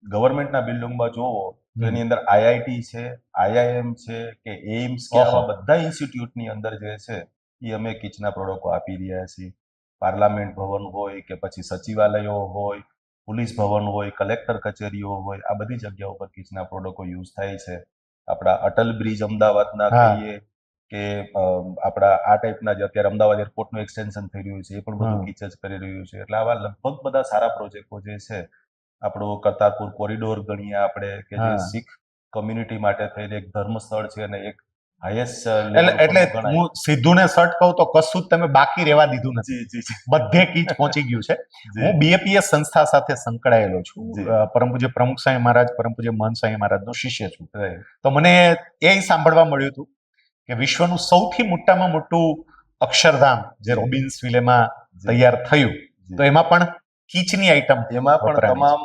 ગવર્મેન્ટના બિલ્ડિંગમાં જોવો તો એની અંદર આઈઆઈટી છે, IIM છે કે એઇમ્સ કે ઓહો. આવા બધા ઇન્સ્ટિટ્યૂટની અંદર જે છે એ અમે કિચના પ્રોડક્ટો આપી રહ્યા છીએ. પાર્લામેન્ટ ભવન હોય કે પછી સચિવાલયો હોય, પોલીસ ભવન હોય, કલેક્ટર કચેરીઓ હોય, આ બધી જગ્યાઓ પર કિચના પ્રોડક્ટો યુઝ થાય છે. આપણા અટલ બ્રિજ અમદાવાદના હા. કહીએ કે આપણા આ ટાઈપના જે અત્યારે અમદાવાદ એરપોર્ટનું એક્સટેન્શન થઈ રહ્યું છે, એ પણ બધું હા. કિચ જ કરી રહ્યું છે. એટલે આવા લગભગ બધા સારા પ્રોજેક્ટો જે છે, આપણું કરતારપુર કોરિડોર ગણીએ આપણે, કે જે હા. શીખ કમ્યુનિટી માટે થઈને એક ધર્મ સ્થળ છે અને એક હાઈએસ્ટ એટલે હું સીધું ને શર્ટ કહું તો કશું જ તમે બાકી રહેવા દીધું નથી, જી જી જી બધે કીચ પહોંચી ગયું છે. જી. હું BAPS સંસ્થા સાથે સંકળાયેલો છું, જી. પરમ પૂજ્ય પ્રમુખ સાંઈ મહારાજ, પરમ પૂજ્ય મહંત સાંઈ મહારાજનો શિષ્ય છું. Right. તો મને એ સાંભળવા મળ્યું હતું કે વિશ્વનું સૌથી મોટામાં મોટું અક્ષરધામ જે જી. રોબિન્સવિલેમાં જી. તૈયાર થયું, જી. તો એમાં પણ કીચની આઈટમ એમાં પણ વપરાણી છે. તમામ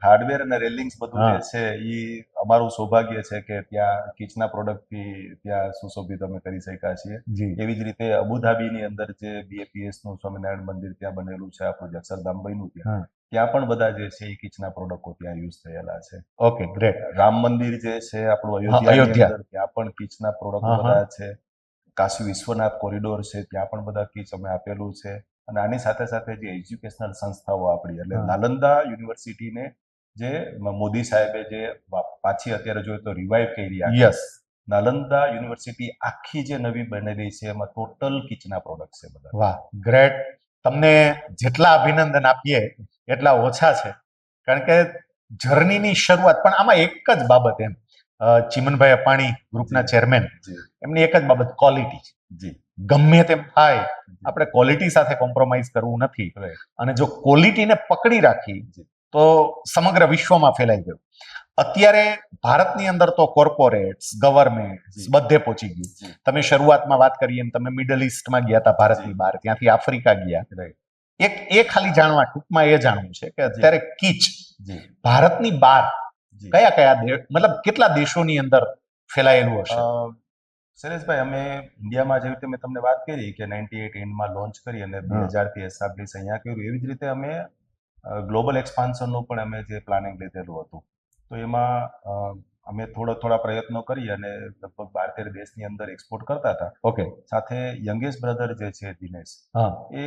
હાર્ડવેર અને રેલિંગ્સ બધું હા. જે છે એ અમારું સૌભાગ્ય છે કે ત્યાં કીચના પ્રોડક્ટથી ત્યાં સુશોભિત અમે કરી શક્યા છીએ. જી એવી જ રીતે અબુધાબીની અંદર જે BAPS નું સ્વામિનારાયણ મંદિર ત્યાં બનેલું છે, આપણું જે અક્ષરધામ બન્યું હા. ત્યાં પણ બધા જે છે એ કીચના પ્રોડક્ટો ત્યાં યુઝ થયેલા છે. Okay great. રામ મંદિર જે છે આપણું હા, અયોધ્યાની અયોધ્યા. અંદર ત્યાં પણ કીચના પ્રોડક્ટ હા, હા. બધા છે. કાશી વિશ્વનાથ કોરિડોર છે ત્યાં પણ બધા કીચ અમે આપેલું છે. અને આની સાથે સાથે જે એજ્યુકેશનલ સંસ્થાઓ આપણી એટલે હા. નાલંદા યુનિવર્સિટીને જે મોદી સાહેબે જે પાછી અત્યારે જોઈએ તો રિવાઇવ કરી આખી. યસ. નાલંદા યુનિવર્સિટી આખી જે નવી બનેલી છે એમાં ટોટલ કિચના પ્રોડક્ટ છે બધા. વાહ ગ્રેટ. તમને જેટલા અભિનંદન આપીએ એટલા ઓછા છે, કારણ કે જર્નીની શરૂઆત પણ આમાં એક જ બાબત એમ ચિમનભાઈ અપાણી ગ્રુપના જી. ચેરમેન, જી એમની એક જ બાબત ક્વોલિટી. જી ગમે તેમ થાય આપણે ક્વોલિટી સાથે કોમ્પ્રોમાઇઝ કરવું નથી, રાઈટ. અને જો ક્વોલિટીને પકડી રાખી જી. તો સમગ્ર વિશ્વમાં ફેલાઈ ગયું. અત્યારે ભારતની અંદર તો કોર્પોરેટ્સ, ગવર્મેન્ટ જી. બધે પહોંચી ગયું. જી તમે શરૂઆતમાં વાત કરી એમ તમે મિડલ ઈસ્ટમાં ગયા હતા ભારતની જી. બહાર, ત્યાંથી આફ્રિકા ગયા. રાઈટ. એક એ ખાલી જાણવા ટૂંકમાં એ જાણવું છે કે અત્યારે કીચ જી ભારતની બહાર જી કયા કયા મતલબ કેટલા દેશોની અંદર ફેલાયેલું હશે? શૈલેષભાઈ, અમે ઇન્ડિયામાં જેવી રીતે મેં તમને વાત કરી કે 98 એન્ડમાં લોન્ચ કરી અને 2000થી એસ્ટાબ્લિશ અહીંયા કર્યું, એવી જ રીતે અમે ગ્લોબલ એક્સપાન્શનનું પણ અમે જે પ્લાનિંગ લીધેલું હતું. તો એમાં અમે થોડા પ્રયત્નો કરી અને લગભગ 12-13 દેશની અંદર એક્સપોર્ટ કરતા હતા. ઓકે. સાથે યંગેસ્ટ બ્રધર જે છે દિનેશ, હા. એ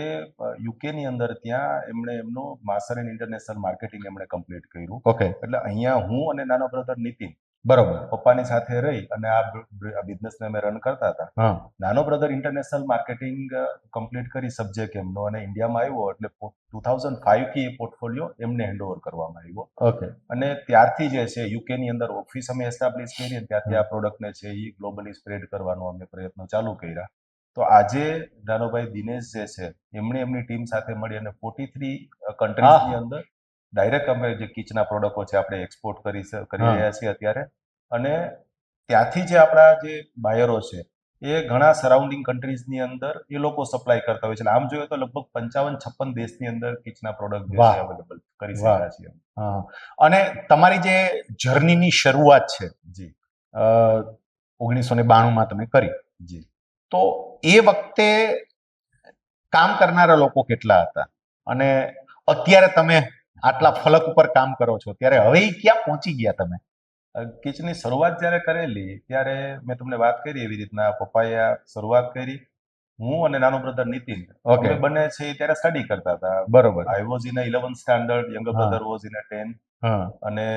યુકેની અંદર ત્યાં એમણે એમનું માસ્ટર ઇન ઇન્ટરનેશનલ માર્કેટિંગ એમણે કમ્પ્લીટ કર્યું. ઓકે. એટલે અહીંયા હું અને નાનો બ્રધર નીતિન બરોબર. પપ્પાની સાથે રહી અને આ બિઝનેસને અમે રન કરતા હતા. હા. નાનો બ્રધર ઇન્ટરનેશનલ માર્કેટિંગ કમ્પ્લીટ કરી સબ્જેક્ટ એમનો અને ઇન્ડિયામાં આવ્યો એટલે 2005 થી એ પોર્ટફોલિયો એમને હેન્ડઓવર કરવામાં આવ્યો. ઓકે. અને ત્યારથી જે છે યુકેની અંદર ઓફિસ અમે એસ્ટાબ્લિશ કરી અને ત્યારથી આ પ્રોડક્ટને છે એ ગ્લોબલી સ્પ્રેડ કરવાનો અમે પ્રયત્નો ચાલુ કર્યા. તો આજે નાનોભાઈ દિનેશ જે છે એમણે એમની ટીમ સાથે મળી અને 43 કન્ટ્રીઝની અંદર ડાયરેક્ટ અમે જે કીચના પ્રોડક્ટો છે આપણે એક્સપોર્ટ કરી રહ્યા છીએ અત્યારે. અને ત્યાંથી જે આપણા જે બાયરો છે એ ઘણા સરાઉન્ડિંગ કન્ટ્રીઝની અંદર એ લોકો સપ્લાય કરતા હોય છે. આમ જોઈએ તો લગભગ 55-56 દેશની અંદર કિચના પ્રોડક્ટ જે છે અવેલેબલ કરી શક્યા છીએ. હા. અને તમારી જે જર્નીની શરૂઆત છે જી 1992માં તમે કરી, જી તો એ વખતે કામ કરનારા લોકો કેટલા હતા, અને અત્યારે તમે આટલા ફલક ઉપર કામ કરો છો ત્યારે હવે ઈ ક્યાં પહોંચી ગયા તમે? કિચની શરૂઆત જ્યારે કરેલી ત્યારે મેં તમને વાત કરી એવી રીતના પપ્પાએ શરૂઆત કરી. હું અને નાનો બ્રધર નીતિન Okay. અમે બંને છે ત્યારે સ્ટડી કરતા હતા. બરોબર. I was in 11th standard, younger હા. Brother was in 10th. હા. અને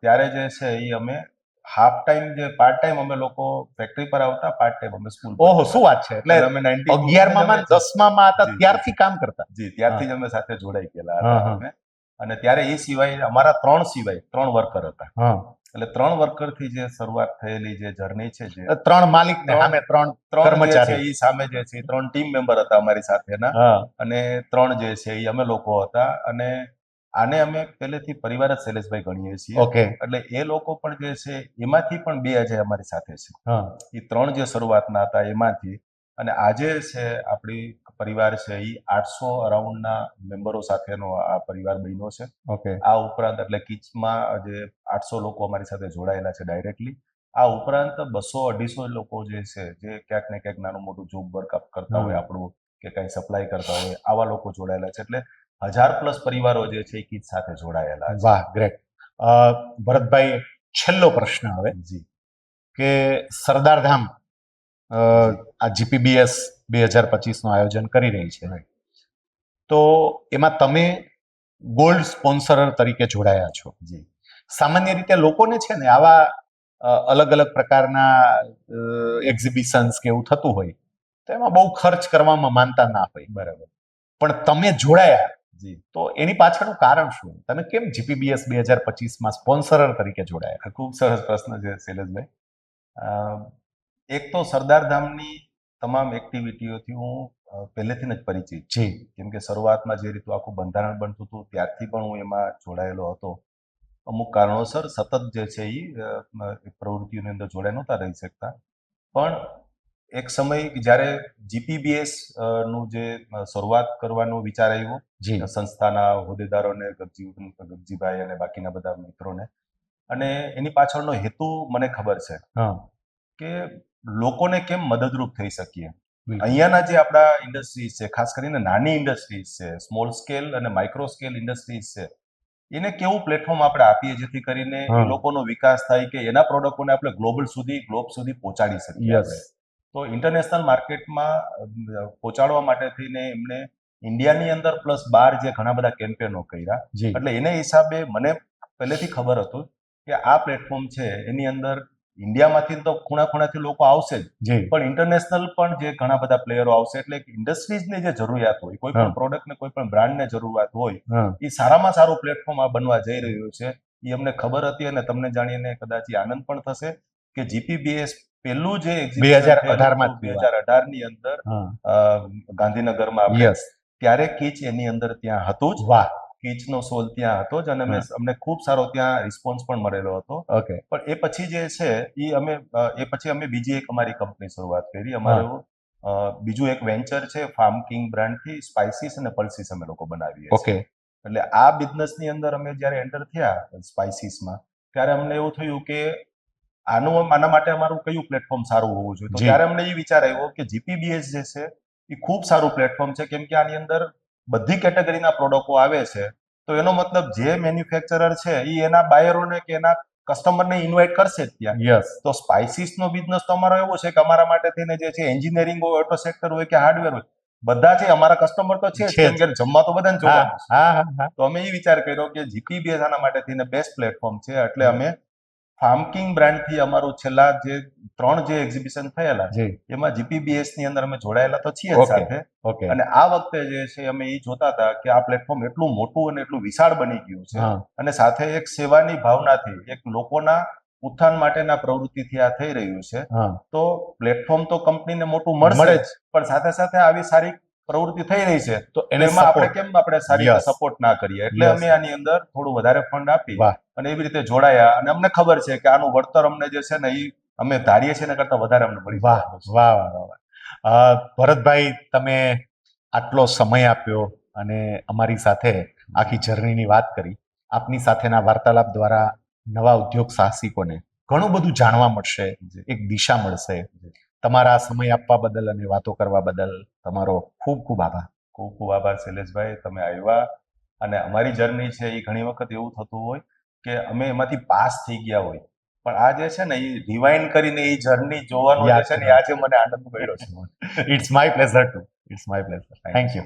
ત્યારે જે છે એ અમે હાફ ટાઈમ જે પાર્ટ ટાઈમ અમે લોકો ફેક્ટરી પર આવતા, પાર્ટ ટાઈમ અમે સ્કૂલ પર ઓહો, શું વાત છે! એટલે અમે 92 11માં માં 10માં હતા જી, ત્યારથી કામ કરતા? જી ત્યારથી જ અમે સાથે જોડાઈ ગયેલા હા, હતા હા. અમે. અને ત્યારે એ સિવાય અમારા 3 વર્કર હતા. હા. એટલે 3 વર્કરથી જે શરૂઆત થયેલી જે જર્ની છે, જે 3 માલિક ને સામે 3 ત્રણ જે છે કર્મચારી. એ સામે જે છે 3 ટીમ મેમ્બર હતા અમારી સાથેના. હા. અને 3 જે છે એ અમે લોકો હતા. અને આને અમે પહેલેથી પરિવાર જ શૈલેષભાઈ ગણીએ છીએ. ઓકે. એટલે એ લોકો પણ જે છે એમાંથી પણ 2 અજય અમારી સાથે છે. હા. એ 3 જે શરૂઆતના હતા એમાંથી. અને આજે છે આપણી પરિવાર છે એ 800 અરાઉન્ડના મેમ્બરો સાથેનો આ પરિવાર બન્યો છે. ઓકે. આ ઉપરાંત એટલે કિચમાં જે 800 લોકો અમારી સાથે જોડાયેલા છે ડાયરેક્ટલી. આ ઉપરાંત 200-250 લોકો જે છે જે ક્યાંક ને ક્યાંક નાનું મોટું જોબ વર્ક કરતા હોય આપણું, કે કંઈ સપ્લાય કરતા હોય, આવા લોકો જોડાયેલા છે. એટલે 1000+ પરિવારો જે છે એ કીચ સાથે જોડાયેલા છે. વાહ, ગ્રેટ. ભરતભાઈ, છેલ્લો પ્રશ્ન હવે જી કે સરદારધામ આ GPBS 2025 નું આયોજન કરી રહી છે, Right. તો એમાં તમે ગોલ્ડ સ્પોન્સર તરીકે જોડાયા છો. જી સામાન્ય રીતે લોકોને છે ને આવા અલગ અલગ પ્રકારના એક્ઝિબિશન્સ કે એવું થતું હોય તો એમાં બહુ ખર્ચ કરવામાં માનતા ના હોય, બરાબર. પણ તમે જોડાયા જી તો એની પાછળનું કારણ શું? તમે કેમ GPBS 2025માં સ્પોન્સર તરીકે જોડાયા? ખૂબ સરસ પ્રશ્ન છે શૈલેષભાઈ. અ, એક તો સરદારધામની તમામ એક્ટિવિટીઓથી હું પહેલેથી જ પરિચિત છું. જી. કેમ કે શરૂઆતમાં જે રીતનું આખું બંધારણ બનતું હતું ત્યારથી પણ હું એમાં જોડાયેલો હતો. અમુક કારણોસર સતત જે છે એ પ્રવૃત્તિઓની અંદર જોડાઈ નહોતા રહી શકતા. પણ એક સમય જ્યારે જીપીબીએસ નું જે શરૂઆત કરવાનો વિચાર આવ્યો જી સંસ્થાના હોદ્દેદારોને, ગગજીભાઈ અને બાકીના બધા મિત્રોને, અને એની પાછળનો હેતુ મને ખબર છે હા કે લોકોને કેમ મદદરૂપ થઈ શકીએ. બિલકુલ. અહીંયાના જે આપણા ઇન્ડસ્ટ્રીઝ છે, ખાસ કરીને નાની ઇન્ડસ્ટ્રીઝ છે, સ્મોલ સ્કેલ અને માઇક્રો સ્કેલ ઇન્ડસ્ટ્રીઝ છે, એને કેવું પ્લેટફોર્મ આપણે આપીએ જેથી કરીને હા. એ લોકોનો વિકાસ થાય કે એના પ્રોડક્ટોને આપણે ગ્લોબ સુધી પહોંચાડી શકીએ. યસ આપણે તો ઇન્ટરનેશનલ માર્કેટમાં પહોંચાડવા માટે થઈને એમને ઇન્ડિયાની અંદર પ્લસ બહાર જે ઘણા બધા કેમ્પેનો કર્યા. જી એટલે એને હિસાબે મને પહેલેથી ખબર હતું કે આ પ્લેટફોર્મ છે એની અંદર ઇન્ડિયામાંથી તો ખૂણાથી લોકો આવશે જ, જી પણ ઇન્ટરનેશનલ પણ જે ઘણા બધા પ્લેયરો આવશે. એટલે ઇન્ડસ્ટ્રીઝની જે જરૂરિયાત હોય, કોઈ પણ હા. પ્રોડક્ટને કોઈ પણ બ્રાન્ડને જરૂરિયાત હોય, હા એ સારામાં સારું પ્લેટફોર્મ આ બનવા જઈ રહ્યું છે. એ અમને ખબર હતી અને તમને જાણીને કદાચ એ આનંદ પણ થશે કે જીપીબીએસ પહેલું જે 2018 માં થયું. 2018 ની અંદર હા ગાંધીનગરમાં આપણે યસ ત્યારે કીચ એની અંદર ત્યાં હતું જ, વાહ કીચનો સોલ ત્યાં હતો જ, અને અમને ખૂબ સારો ત્યાં રિસ્પોન્સ પણ મળેલો હતો. ઓકે પણ એ પછી જે છે એ પછી અમે બીજી એક અમારી કંપની શરૂઆત કરી. અમારું બીજું એક વેન્ચર છે ફાર્મ કિંગ બ્રાન્ડથી સ્પાઇસીસ અને પલ્સીસ અમે લોકો બનાવીએ છીએ. ઓકે એટલે આ બિઝનેસની અંદર અમે જ્યારે એન્ટર થયા સ્પાઇસીસમાં, ત્યારે અમને એવું થયું કે આના માટે અમારું કયું પ્લેટફોર્મ સારું હોવું જોઈએ. તો જી. ત્યારે અમને એ વિચાર આવ્યો કે જીપીબીએસ જે છે એ ખૂબ સારું પ્લેટફોર્મ છે, કેમ કે આની અંદર બધી કેટેગરીના પ્રોડક્ટો આવે છે. તો એનો મતલબ જે મેન્યુફેક્ચરર છે એ એના બાયરોને કે એના કસ્ટમરને ઇન્વાઇટ કરશે જ ત્યાં. યસ તો સ્પાઇસીસનો બિઝનેસ તો અમારો એવો છે કે અમારા માટે થઈને જે છે એન્જિનિયરિંગ હોય, ઓટો સેક્ટર હોય કે હાર્ડવેર હોય, બધા છે અમારા કસ્ટમર તો છે જ, છે જ. કેમ કે જમવા તો બધાને હા જોવાનું છે. હા હા હા તો અમે એ વિચાર કર્યો કે જીપીબીએસ આના માટે થઈને બેસ્ટ પ્લેટફોર્મ છે. એટલે અમે ફાર્મકિંગ બ્રાન્ડથી અમારું છેલ્લા જે 3 જે એક્ઝિબિશન થયેલા જી એમાં જીપીબીએસ ની અંદર અમે જોડાયેલા તો છીએ જ ઓકે સાથે. ઓકે અને આ વખતે જે છે અમે એ જોતા હતા કે આ પ્લેટફોર્મ એટલું મોટું અને એટલું વિશાળ બની ગયું છે, હા અને સાથે એક સેવાની ભાવનાથી, એક લોકોના ઉત્થાન માટેના પ્રવૃત્તિથી આ થઈ રહ્યું છે. હા તો પ્લેટફોર્મ તો કંપનીને મોટું મળે મળશે જ. જ, પણ સાથે સાથે આવી સારી પ્રવૃત્તિ થઈ રહી છે તો તો એને એમાં આપણે support. કેમ આપણે સારી રીતે Yes. સપોર્ટ ના કરીએ. એટલે Yes. અમે આની અંદર થોડું વધારે ફંડ આપી વાહ અને એવી રીતે જોડાયા, અને અમને ખબર છે કે આનું વળતર અમને જે છે ને એ અમે ધારીએ છીએ એના કરતા વધારે અમને મળી વાહ જવાનું છે. વાહ વાહ વાહ ભરતભાઈ, તમે આટલો સમય આપ્યો અને અમારી સાથે આખી જર્નીની વાત કરી. આપની સાથેના વાર્તાલાપ દ્વારા નવા ઉદ્યોગ સાહસિકોને ઘણું બધું જાણવા મળશે, એક દિશા મળશે. તમારા સમય આપવા બદલ અને વાતો કરવા બદલ તમારો ખૂબ ખૂબ આભાર. ખૂબ ખૂબ આભાર શૈલેષભાઈ, તમે આવ્યા. અને અમારી જર્ની છે એ ઘણી વખત એવું થતું હોય કે અમે એમાંથી પાસ થઈ ગયા હોય, પણ આ જે છે ને એ રિવાઇન્ડ કરીને એ જર્ની જોવાનો જે છે ને આજે મને આનંદ મળ્યો છે. It's my pleasure too. It's my pleasure. Thank you.